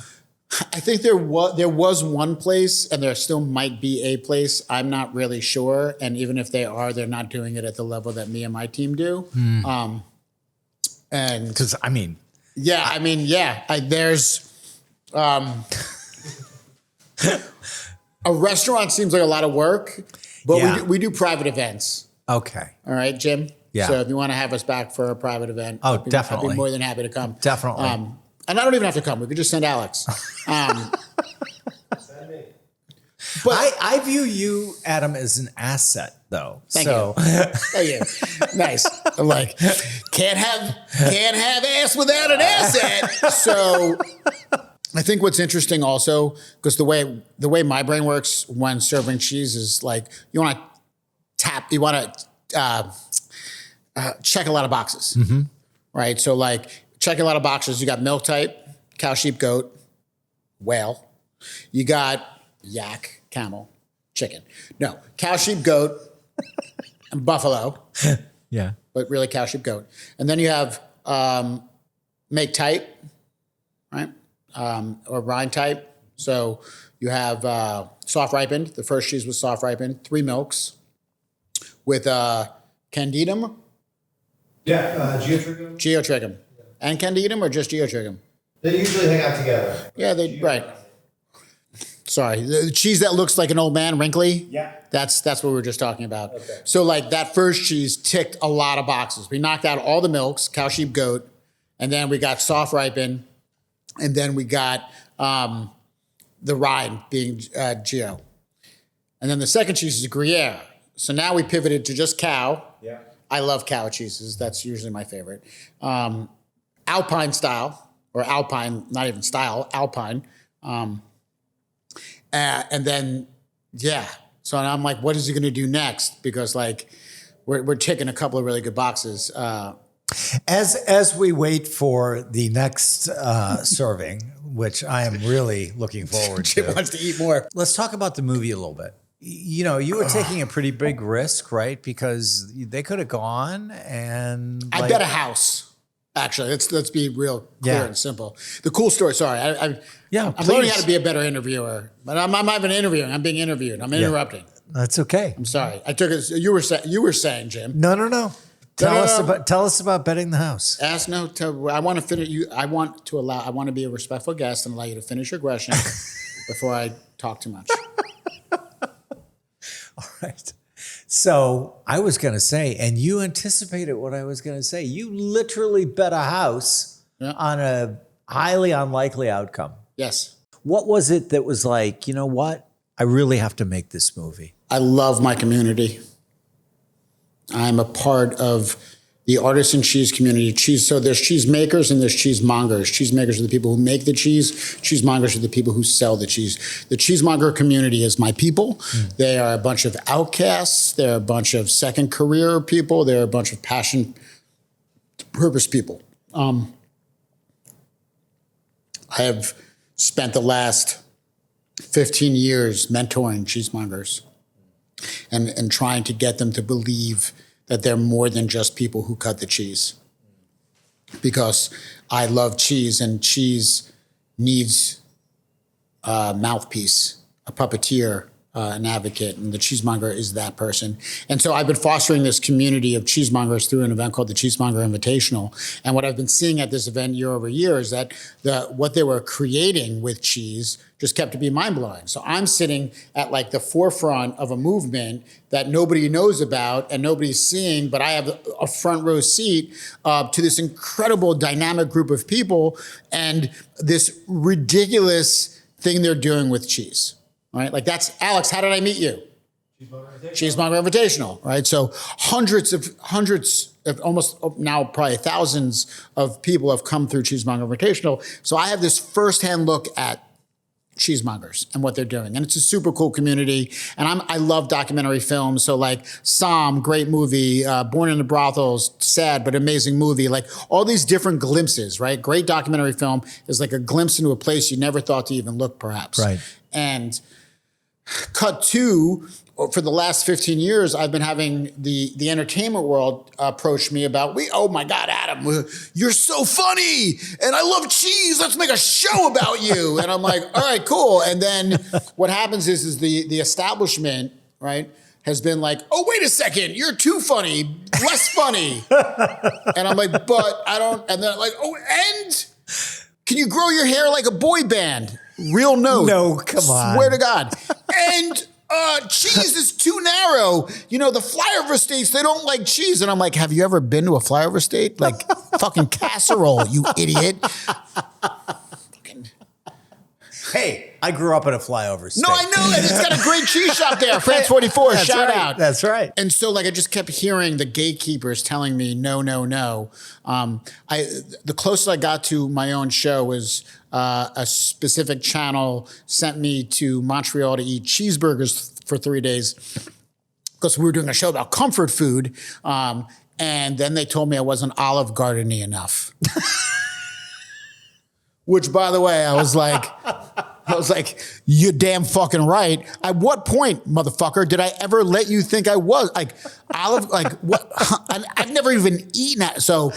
I think there was one place, and there still might be a place. I'm not really sure. And even if they are, they're not doing it at the level that me and my team do. And Because, I mean, there's a restaurant seems like a lot of work, but Yeah. we do private events. okay. All right, Jim. Yeah. So if you want to have us back for a private event, Oh, I'd be definitely. more than happy to come. Definitely. And I don't even have to come. We could just send Alex. But I view you, Adam, as an asset, though. Thank so, Thank you. Nice. I'm like, can't have ass without an asset. So I think what's interesting also, because the way my brain works when serving cheese is like you want to check a lot of boxes, right? So like check a lot of boxes. You got milk type, cow, sheep, goat, whale. You got yak, camel, chicken. No, cow, sheep, goat, and buffalo, yeah. but really cow, sheep, goat. And then you have make type, right? Or rind type. So you have soft ripened. The first cheese was soft ripened. 3 milks with candidum, Geotrichum. geotrichum, and candidum, or just geotrichum. They usually hang out together. Yeah, right. Sorry, the cheese that looks like an old man, wrinkly. Yeah. That's what we were just talking about. Okay. So like that first cheese ticked a lot of boxes. We knocked out all the milks, cow, sheep, goat, and then we got soft ripen, and then we got the rind being geo, and then the second cheese is Gruyere. So now we pivoted to just cow. Yeah. I love cow cheeses. That's usually my favorite. Alpine style, or Alpine, not even style, Alpine. And then, yeah. So I'm like, what is he going to do next? Because like, we're ticking a couple of really good boxes. As we wait for the next serving, which I am really looking forward Jim to, wants to eat more. let's talk about the movie a little bit. You know, you were taking a pretty big risk, right? Because they could have gone and I bet a house. Actually, let's be real clear Yeah. and simple. The cool story. Sorry, I'm please. learning how to be a better interviewer, but I'm not even interviewing. I'm being interviewed. I'm interrupting. That's okay. I'm sorry. I took it. You were saying, Jim. No. Tell us about betting the house. I want to finish. I want to be a respectful guest and allow you to finish your question before I talk too much. All right. So I was going to say, and you anticipated what I was going to say. You literally bet a house on a highly unlikely outcome. Yes. What was it that was like, you know what? I really have to make this movie. I love my community. I'm a part of the Artisan cheese community. So there's cheesemakers and there's cheesemongers. Cheesemakers are the people who make the cheese. Cheesemongers are the people who sell the cheese. The cheesemonger community is my people. They are a bunch of outcasts. They're a bunch of second career people. They're a bunch of passion, purpose people. I have spent the last 15 years mentoring cheesemongers and trying to get them to believe that they're more than just people who cut the cheese. Because I love cheese, and cheese needs a mouthpiece, a puppeteer, an advocate, and the cheesemonger is that person. And so I've been fostering this community of cheesemongers through an event called the Cheesemonger Invitational. And what I've been seeing at this event year over year is that what they were creating with cheese just kept to be mind-blowing. So I'm sitting at like the forefront of a movement that nobody knows about and nobody's seeing, but I have a front row seat to this incredible dynamic group of people and this ridiculous thing they're doing with cheese. Right? Like that's, Alex, how did I meet you? Cheesemonger Invitational, right? So hundreds of almost now probably thousands of people have come through Cheesemonger Invitational. So I have this firsthand look at cheesemongers and what they're doing. And it's a super cool community. And I love documentary films. So like Som, great movie, Born in the Brothels, sad but amazing movie. Like all these different glimpses, right? Great documentary film is like a glimpse into a place you never thought to even look, perhaps. Right. And cut to, for the last 15 years, I've been having the entertainment world approach me about, oh my God, Adam, you're so funny and I love cheese. Let's make a show about you. And I'm like, all right, cool. And then what happens is the establishment, right, has been like, oh, wait a second, you're too funny, less funny. And I'm like, but I don't, and then like, oh, and can you grow your hair like a boy band? Real note. No, come on. Swear to God. And cheese is too narrow. You know, the flyover states, they don't like cheese. And I'm like, have you ever been to a flyover state? Like fucking casserole, you idiot. Hey, I grew up in a flyover state. No, I know. And it's got a great cheese shop there. France 44, That's shout right. out. That's right. And so like I just kept hearing the gatekeepers telling me, no. The closest I got to my own show was a specific channel sent me to Montreal to eat cheeseburgers for 3 days because we were doing a show about comfort food. And then they told me I wasn't Olive Garden-y enough. Which, by the way, I was like, you're damn fucking right. At what point, motherfucker, did I ever let you think I was? Like, Olive, like, what? I've never even eaten that. So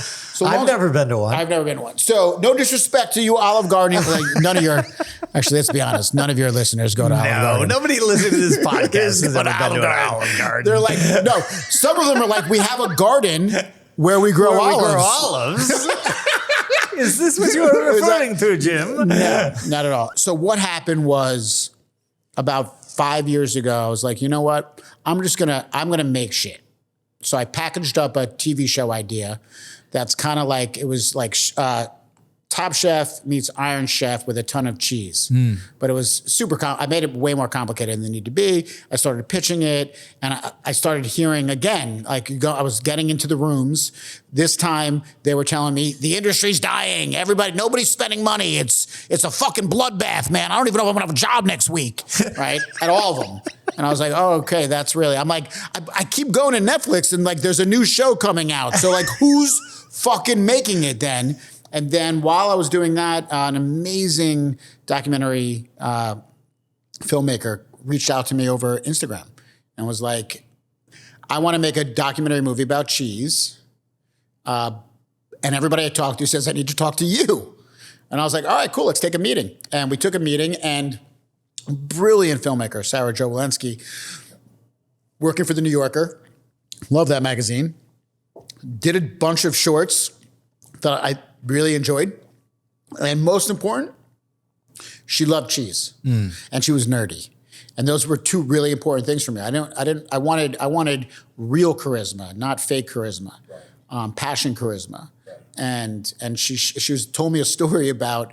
I've never been to one. I've never been to one. So no disrespect to you, Olive Garden. Like, none of your, actually, let's be honest, none of your listeners go to Olive Garden. Nobody listening to this podcast has ever been to an Olive Garden. They're like, no, some of them are like, we have a garden where we grow olives. Is this what you were referring to, Jim? No, not at all. So what happened was about 5 years ago, I was like, you know what? I'm gonna make shit. So I packaged up a TV show idea that's kind of like, it was like Top Chef meets Iron Chef with a ton of cheese. But it was super, I made it way more complicated than it needed to be. I started pitching it and I started hearing again, like I was getting into the rooms. This time they were telling me the industry's dying. Nobody's spending money. It's a fucking bloodbath, man. I don't even know if I'm gonna have a job next week, right? At all of them. And I was like, oh, okay, that's really, I'm like, I keep going to Netflix and like, there's a new show coming out. So like, who's fucking making it then? And then while I was doing that, an amazing documentary filmmaker reached out to me over Instagram and was like, I want to make a documentary movie about cheese. And everybody I talked to says, I need to talk to you. And I was like, all right, cool, let's take a meeting. And we took a meeting, and brilliant filmmaker, Sarah Jo Walensky, working for The New Yorker, love that magazine, did a bunch of shorts that I really enjoyed. And most important, she loved cheese and she was nerdy. And those were two really important things for me. I wanted real charisma, not fake charisma, passion charisma. And she told me a story about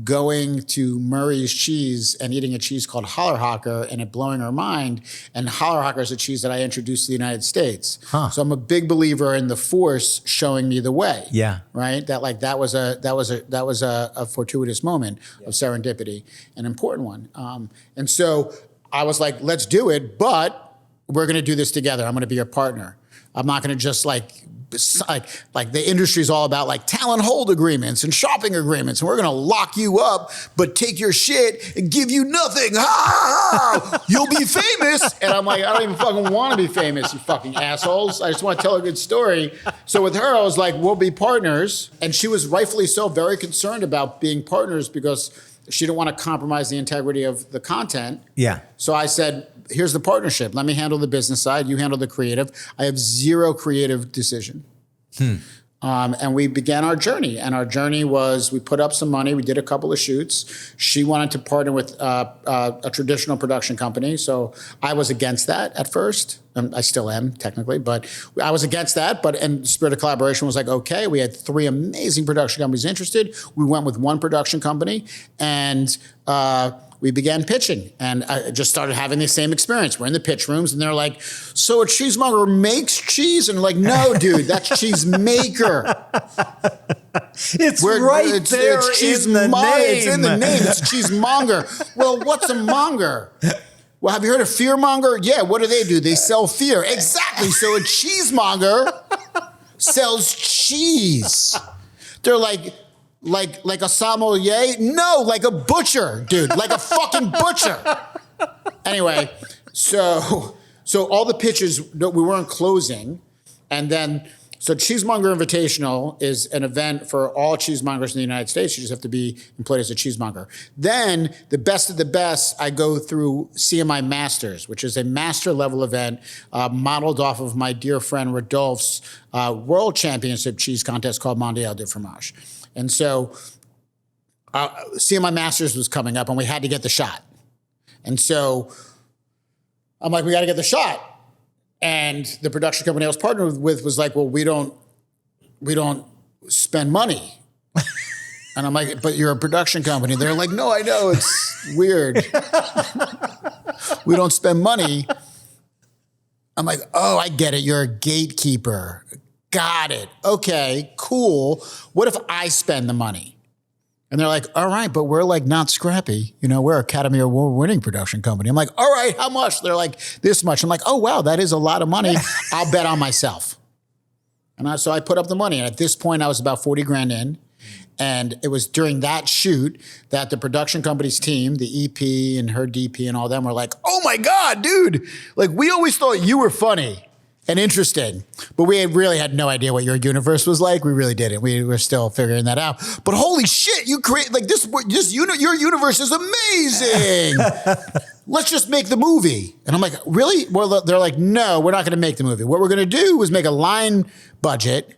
going to Murray's Cheese and eating a cheese called Hollerhocker and it blowing her mind. And Hollerhocker is a cheese that I introduced to the United States. Huh. So I'm a big believer in the force showing me the way. Yeah. Right. That was a fortuitous moment of serendipity, an important one. And so I was like, let's do it, but we're going to do this together. I'm going to be your partner. I'm not going to just like the industry is all about like talent hold agreements and shopping agreements, and we're gonna lock you up, but take your shit and give you nothing. Ha, ha, ha. You'll be famous. And I'm like, I don't even fucking want to be famous, you fucking assholes. I just want to tell a good story. So with her, I was like, we'll be partners. And she was rightfully so very concerned about being partners because she didn't want to compromise the integrity of the content. Yeah. So I said, here's the partnership. Let me handle the business side. You handle the creative. I have zero creative decision. And we began our journey. And our journey was, we put up some money. We did a couple of shoots. She wanted to partner with a traditional production company. So I was against that at first. I still am, technically. But I was against that. But in spirit of collaboration was like, okay, we had 3 amazing production companies interested. We went with one production company. And we began pitching, and I just started having the same experience. We're in the pitch rooms, and they're like, so a cheesemonger makes cheese? And I'm like, no, dude, that's cheesemaker. It's right there it's in the name. It's in the name. It's cheesemonger. Well, what's a monger? Well, have you heard of fearmonger? Yeah, what do? They sell fear. Exactly. So a cheesemonger sells cheese. They're like a sommelier? No, like a butcher, dude, like a fucking butcher. Anyway, so all the pitches, we weren't closing. And then, so Cheesemonger Invitational is an event for all cheesemongers in the United States. You just have to be employed as a cheesemonger. Then the best of the best, I go through CMI Masters, which is a master level event modeled off of my dear friend Rodolphe's world championship cheese contest called Mondial de Fromage. And so CMI Masters was coming up and we had to get the shot. And so I'm like, we got to get the shot. And the production company I was partnered with was like, well, we don't spend money. And I'm like, but you're a production company. They're like, no, I know, it's weird. We don't spend money. I'm like, oh, I get it. You're a gatekeeper. Got it. Okay, cool. What if I spend the money? And they're like, all right, but we're like not scrappy. You know, we're Academy Award winning production company. I'm like, all right, how much? They're like, this much. I'm like, oh, wow, that is a lot of money. I'll bet on myself. And so I put up the money. And at this point, I was about 40 grand in. And it was during that shoot that the production company's team, the EP and her DP and all them were like, oh my God, dude. Like, we always thought you were funny and interesting, but we really had no idea what your universe was like. We really didn't. We were still figuring that out. But holy shit, you create like this. Your universe is amazing. Let's just make the movie. And I'm like, really? Well, they're like, no, we're not going to make the movie. What we're going to do is make a line budget,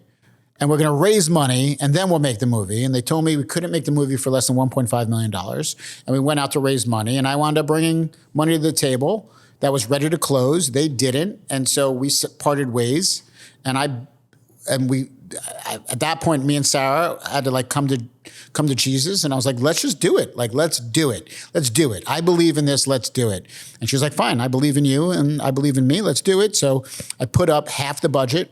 and we're going to raise money, and then we'll make the movie. And they told me we couldn't make the movie for less than $1.5 million. And we went out to raise money, and I wound up bringing money to the table that was ready to close. They didn't. And so we parted ways. And we at that point, me and Sarah had to like come to Jesus. And I was like, let's just do it. Like, let's do it. Let's do it. I believe in this. Let's do it. And she was like, fine, I believe in you and I believe in me. Let's do it. So I put up half the budget.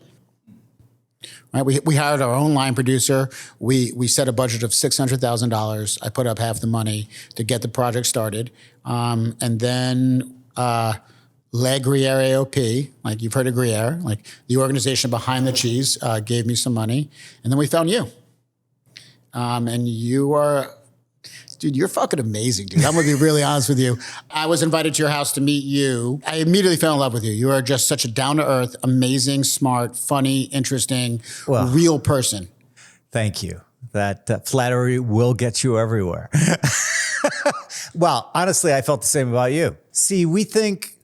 Right, we hired our own line producer. We set a budget of $600,000. I put up half the money to get the project started. And then Le Gruyere AOP, like you've heard of Gruyere, like the organization behind the cheese, gave me some money. And then we found you. And you are, dude, you're fucking amazing, dude. I'm going to be really honest with you. I was invited to your house to meet you. I immediately fell in love with you. You are just such a down-to-earth, amazing, smart, funny, interesting, real person. Thank you. That flattery will get you everywhere. Well, honestly, I felt the same about you. See, we think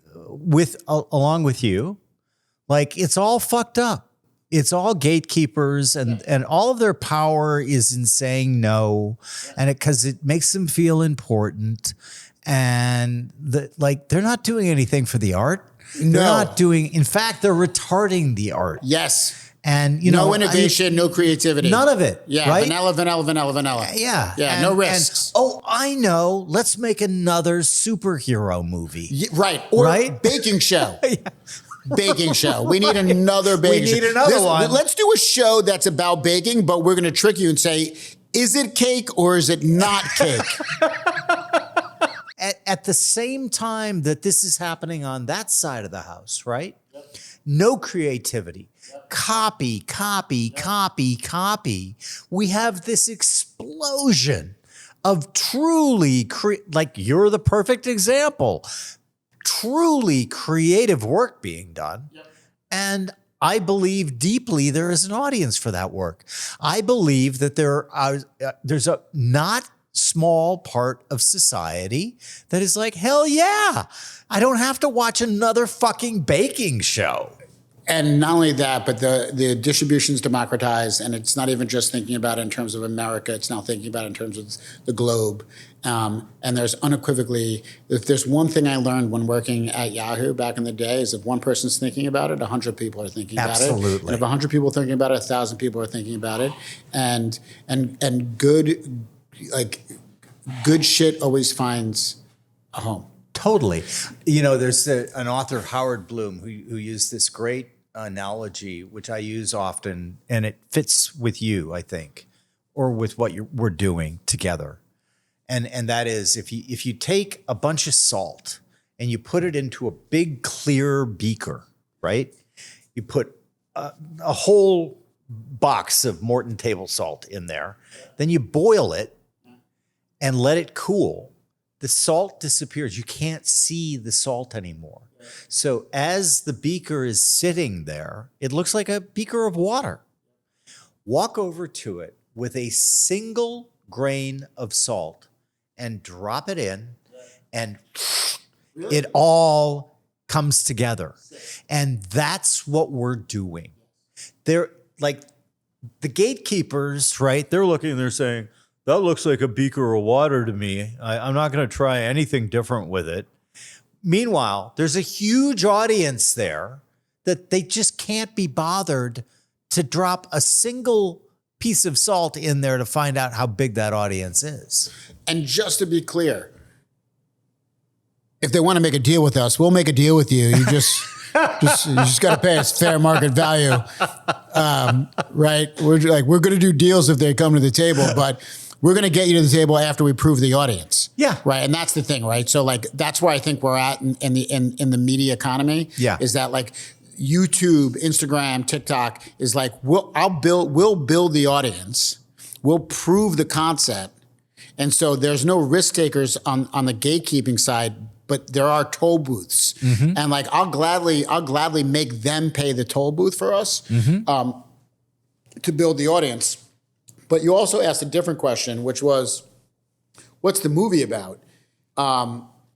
along with you, like it's all fucked up. It's all gatekeepers and all of their power is in saying no. And because it makes them feel important. And they're not doing anything for the art. No. They're not doing, in fact, they're retarding the art. Yes. And no innovation, no creativity. None of it. Yeah. Right? Vanilla. Yeah. Yeah. No risks. I know. Let's make another superhero movie. Right. Or right? baking show. Baking show. We need another baking show. We need another one. Let's do a show that's about baking, but we're going to trick you and say, is it cake or is it not cake? At the same time that this is happening on that side of the house, right? Yep. No creativity. Yep. Copy. We have this explosion of truly, like you're the perfect example, truly creative work being done. Yep. And I believe deeply there is an audience for that work. I believe that there's a not small part of society that is like, hell yeah, I don't have to watch another fucking baking show. And not only that, but the distribution's democratized, and it's not even just thinking about it in terms of America, it's now thinking about it in terms of the globe. And there's unequivocally, if there's one thing I learned when working at Yahoo back in the day, is if one person's thinking about it, 100 people are thinking about it. Absolutely. And if 100 people are thinking about it, 1,000 people are thinking about it. And good shit always finds a home. Totally. You know, there's an author, Howard Bloom, who used this great analogy, which I use often, and it fits with you, I think, or with what we're doing together. And that is, if you take a bunch of salt and you put it into a big clear beaker, right? You put a whole box of Morton table salt in there, then you boil it and let it cool. The salt disappears. You can't see the salt anymore. So as the beaker is sitting there, it looks like a beaker of water. Walk over to it with a single grain of salt and drop it in, and it all comes together. And that's what we're doing. They're like the gatekeepers, right? They're looking and they're saying, that looks like a beaker of water to me. I'm not going to try anything different with it. Meanwhile, there's a huge audience there that they just can't be bothered to drop a single piece of salt in there to find out how big that audience is. And just to be clear, if they want to make a deal with us, we'll make a deal with you. You just got to pay us fair market value, right? We're going to do deals if they come to the table, but we're going to get you to the table after we prove the audience. Yeah. Right. And that's the thing, right? So like, that's where I think we're at in the media economy. Yeah. Is that like YouTube, Instagram, TikTok is like, we'll build the audience. We'll prove the concept. And so there's no risk takers on the gatekeeping side, but there are toll booths. Mm-hmm. And like, I'll gladly make them pay the toll booth for us, mm-hmm. To build the audience. But you also asked a different question, which was, what's the movie about?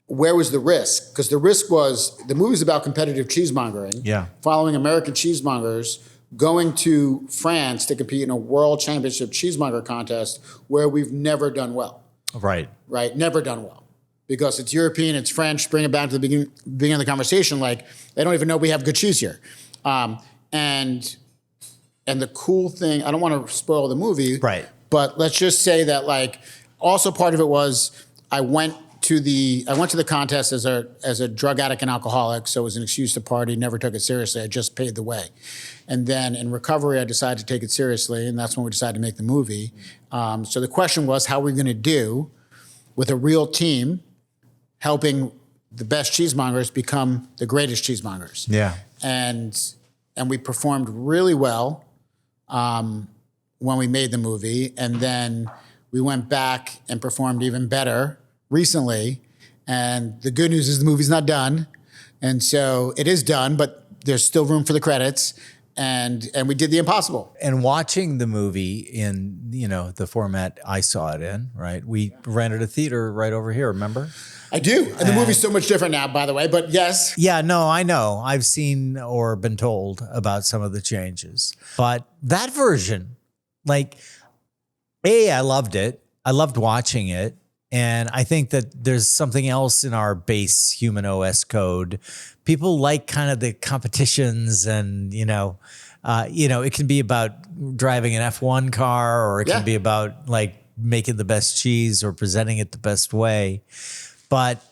Where was the risk? Because the risk was, the movie's about competitive cheesemongering, following American cheesemongers going to France to compete in a world championship cheesemonger contest where we've never done well. Right. Right, never done well. Because it's European, it's French, bring it back to the beginning of the conversation, like, they don't even know we have good cheese here. And the cool thing, I don't want to spoil the movie, right? But let's just say that, like, also part of it was I went to the contest as a drug addict and alcoholic, so it was an excuse to party. Never took it seriously. I just paid the way, and then in recovery, I decided to take it seriously, and that's when we decided to make the movie. So the question was, how are we going to do with a real team helping the best cheesemongers become the greatest cheesemongers? Yeah, and we performed really well. When we made the movie, and then we went back and performed even better recently. And the good news is the movie's not done. And so it is done, but there's still room for the credits. and we did the impossible. And watching the movie in, the format I saw it in, right? We rented a theater right over here, remember? I do. And the movie's so much different now, by the way, but yes. Yeah, no, I know. I've seen or been told about some of the changes. But that version, I loved it. I loved watching it. And I think that there's something else in our base human OS code. People like kind of the competitions and, it can be about driving an F1 car, or it can be about making the best cheese or presenting it the best way. But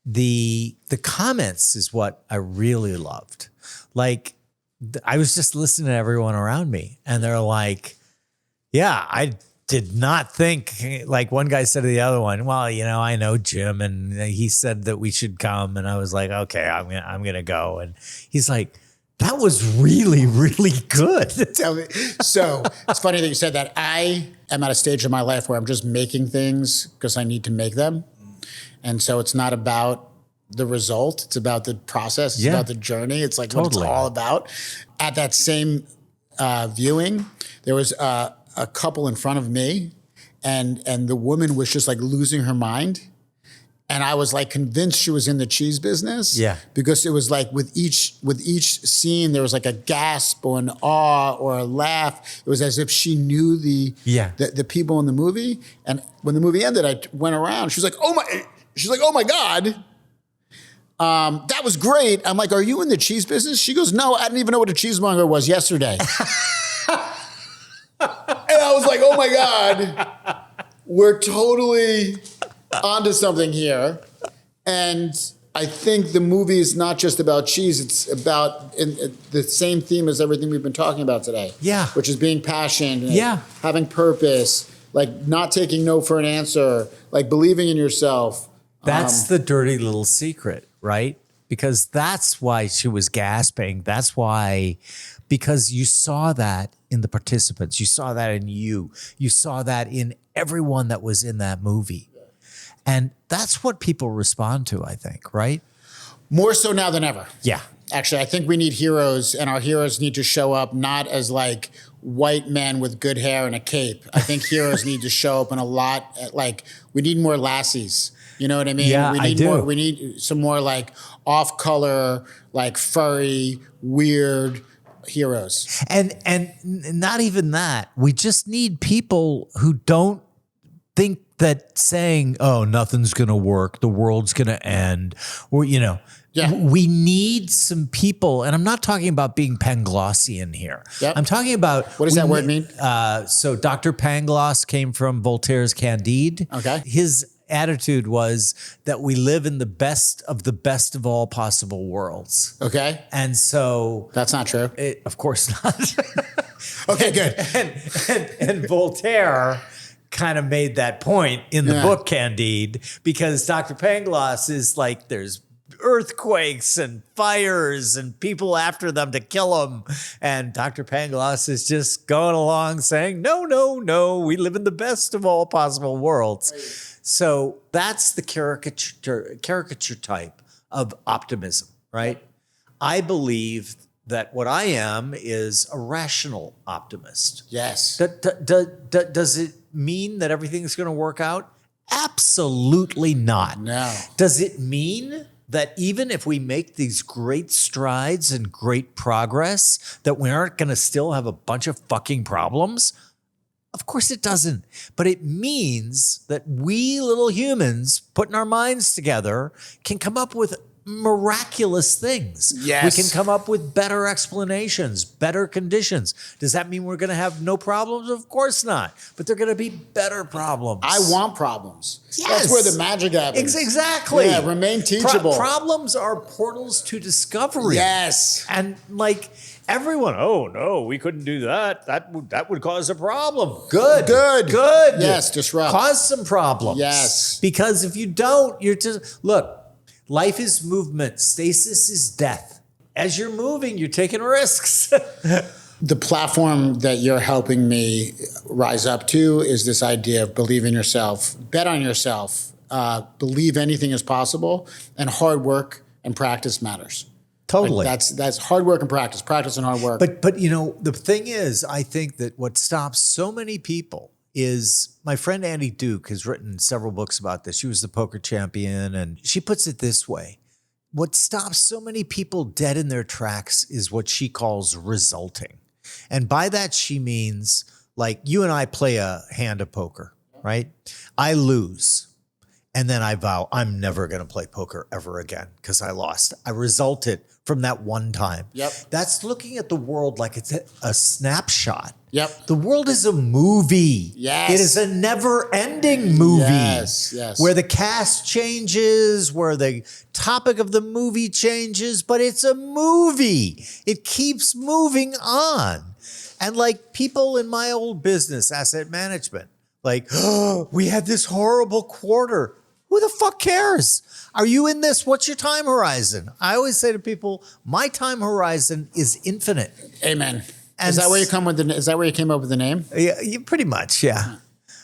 the comments is what I really loved. I was just listening to everyone around me, and they're like, yeah, I did not think, one guy said to the other one, well, I know Jim, and he said that we should come. And I was like, okay, I'm going to go. And he's like, that was really, really good. So it's funny that you said that. I am at a stage in my life where I'm just making things because I need to make them. And so it's not about the result. It's about the process. It's about the journey. It's what it's all about. At that same viewing, there was a couple in front of me, and the woman was just losing her mind. And I was convinced she was in the cheese business. Yeah. Because it was with each scene, there was a gasp or an awe or a laugh. It was as if she knew the people in the movie. And when the movie ended, I went around. She was like, oh my God. That was great. I'm like, are you in the cheese business? She goes, no, I didn't even know what a cheesemonger was yesterday. And I was like, oh my God, we're totally onto something here. And I think the movie is not just about cheese. It's about the same theme as everything we've been talking about today. Yeah. Which is being passionate, having purpose, not taking no for an answer, believing in yourself. That's the dirty little secret, right? Because that's why she was gasping. That's why, because you saw that in the participants. You saw that in you. You saw that in everyone that was in that movie. And that's what people respond to, I think, right? More so now than ever. Yeah. Actually, I think we need heroes, and our heroes need to show up not as white men with good hair and a cape. I think heroes need to show up in a lot, we need more lassies. You know what I mean? Yeah, I do. We need some more off-color, furry, weird heroes. And not even that. We just need people who don't think that saying, oh, nothing's going to work, the world's going to end, or, we need some people. And I'm not talking about being Panglossian here. Yep. I'm talking about... What does that word mean? So Dr. Pangloss came from Voltaire's Candide. Okay. His attitude was that we live in the best of all possible worlds. Okay. And so... That's not true. Of course not. Okay, good. And Voltaire kind of made that point in the book Candide, because Dr. Pangloss is there's earthquakes and fires and people after them to kill them. And Dr. Pangloss is just going along saying, no, we live in the best of all possible worlds. Right. So that's the caricature type of optimism, right? I believe that what I am is a rational optimist. Yes. Does it mean that everything's going to work out? Absolutely not. No. Does it mean that even if we make these great strides and great progress, that we aren't going to still have a bunch of fucking problems? Of course it doesn't. But it means that we little humans, putting our minds together, can come up with miraculous things. Yes. We can come up with better explanations, better conditions. Does that mean we're going to have no problems? Of course not. But they're going to be better problems. I want problems. Yes. That's where the magic happens. Exactly. Yeah, remain teachable. Problems are portals to discovery. Yes. And everyone, oh no, we couldn't do that. That would cause a problem. Good. Yes, disrupt. Cause some problems. Yes. Because if you don't, you're just, look, life is movement. Stasis is death. As you're moving, you're taking risks. The platform that you're helping me rise up to is this idea of believe in yourself, bet on yourself, believe anything is possible, and hard work and practice matters. Totally. Like that's hard work and practice and hard work. But you know, the thing is, I think that what stops so many people is my friend Annie Duke has written several books about this. She was the poker champion, and she puts it this way. What stops so many people dead in their tracks is what she calls resulting. And by that, she means like you and I play a hand of poker, right? I lose. And then I vow I'm never going to play poker ever again because I lost. I resulted from that one time. Yep. That's looking at the world like it's a snapshot. Yep. The world is a movie. Yes. It is a never-ending movie. Yes. Where the cast changes, where the topic of the movie changes, but it's a movie. It keeps moving on. And like people in my old business, asset management, like, oh, we had this horrible quarter. Who the fuck cares? Are you in this? What's your time horizon? I always say to people, my time horizon is infinite. Amen. And Is that where you come with is that where you came up with the name? Yeah, pretty much, yeah.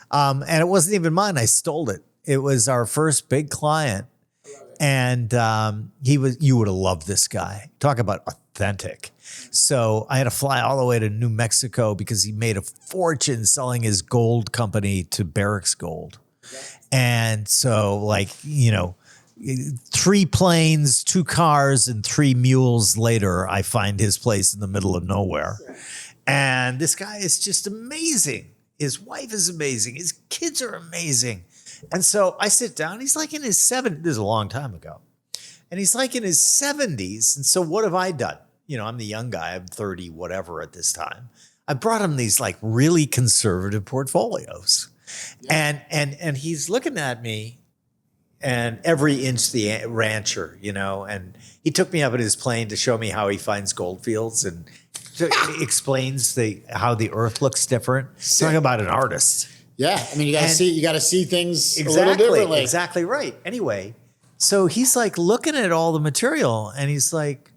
And it wasn't even mine. I stole it. It was our first big client. And you would have loved this guy. Talk about authentic. So I had to fly all the way to New Mexico because he made a fortune selling his gold company to Barrick's Gold. And so, like, you know, 3 planes, 2 cars, and 3 mules later, I find his place in the middle of nowhere. And this guy is just amazing. His wife is amazing. His kids are amazing. And so I sit down. He's like in his 70s. This is a long time ago. And he's like in his 70s. And so what have I done? You know, I'm the young guy. I'm 30, whatever at this time. I brought him these like really conservative portfolios. Yeah. And he's looking at me and every inch the rancher, you know, and he took me up in his plane to show me how he finds gold fields and explains how the earth looks different. Talking about an artist. Yeah. I mean, you gotta see things a little differently. Exactly right. Anyway, so he's like looking at all the material and he's like,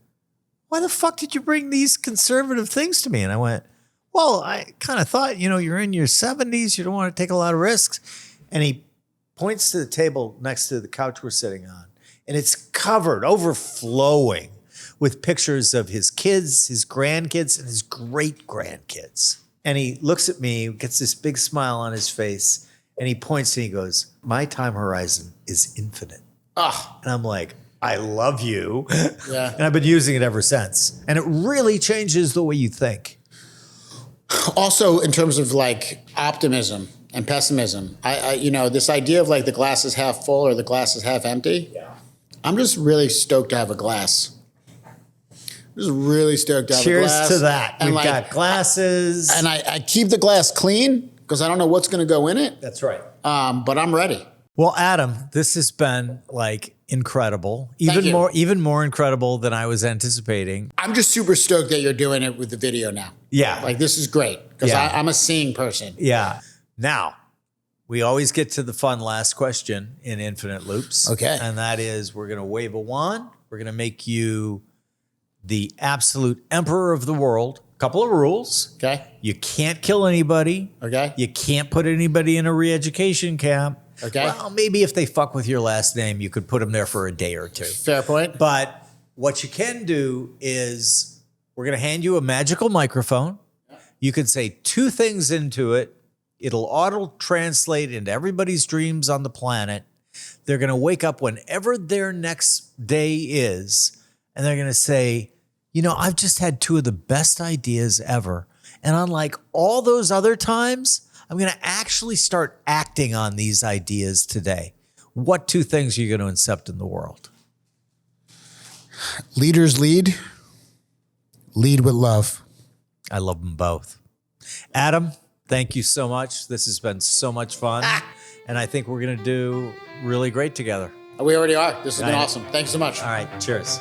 why the fuck did you bring these conservative things to me? And I went, well, I kind of thought, you know, you're in your 70s. You don't want to take a lot of risks. And he points to the table next to the couch we're sitting on. And it's covered, overflowing with pictures of his kids, his grandkids, and his great-grandkids. And he looks at me, gets this big smile on his face, and he points and he goes, my time horizon is infinite. And I'm like, I love you. Yeah. And I've been using it ever since. And it really changes the way you think. Also, in terms of like optimism and pessimism, I you know, this idea of like the glass is half full or the glass is half empty. Yeah. I'm just really stoked to have a glass. Just really stoked to have a glass. Cheers to that. And We've got glasses. And I keep the glass clean because I don't know what's going to go in it. That's right. But I'm ready. Well, Adam, this has been like incredible. Even more incredible than I was anticipating. I'm just super stoked that you're doing it with the video now. Yeah. Like this is great because I'm a seeing person. Yeah. Now, we always get to the fun last question in Infinite Loops. Okay. And that is we're going to wave a wand. We're going to make you the absolute emperor of the world. Couple of rules. Okay. You can't kill anybody. Okay. You can't put anybody in a re-education camp. Okay. Well, maybe if they fuck with your last name, you could put them there for a day or 2. Fair point. But what you can do is we're going to hand you a magical microphone. You can say 2 things into it. It'll auto-translate into everybody's dreams on the planet. They're going to wake up whenever their next day is, and they're going to say, you know, I've just had 2 of the best ideas ever. And unlike all those other times, I'm going to actually start acting on these ideas today. What 2 things are you going to incept in the world? Leaders lead. Lead with love. I love them both. Adam, thank you so much. This has been so much fun. And I think we're going to do really great together. We already are. This has been awesome. Thanks so much. All right. Cheers.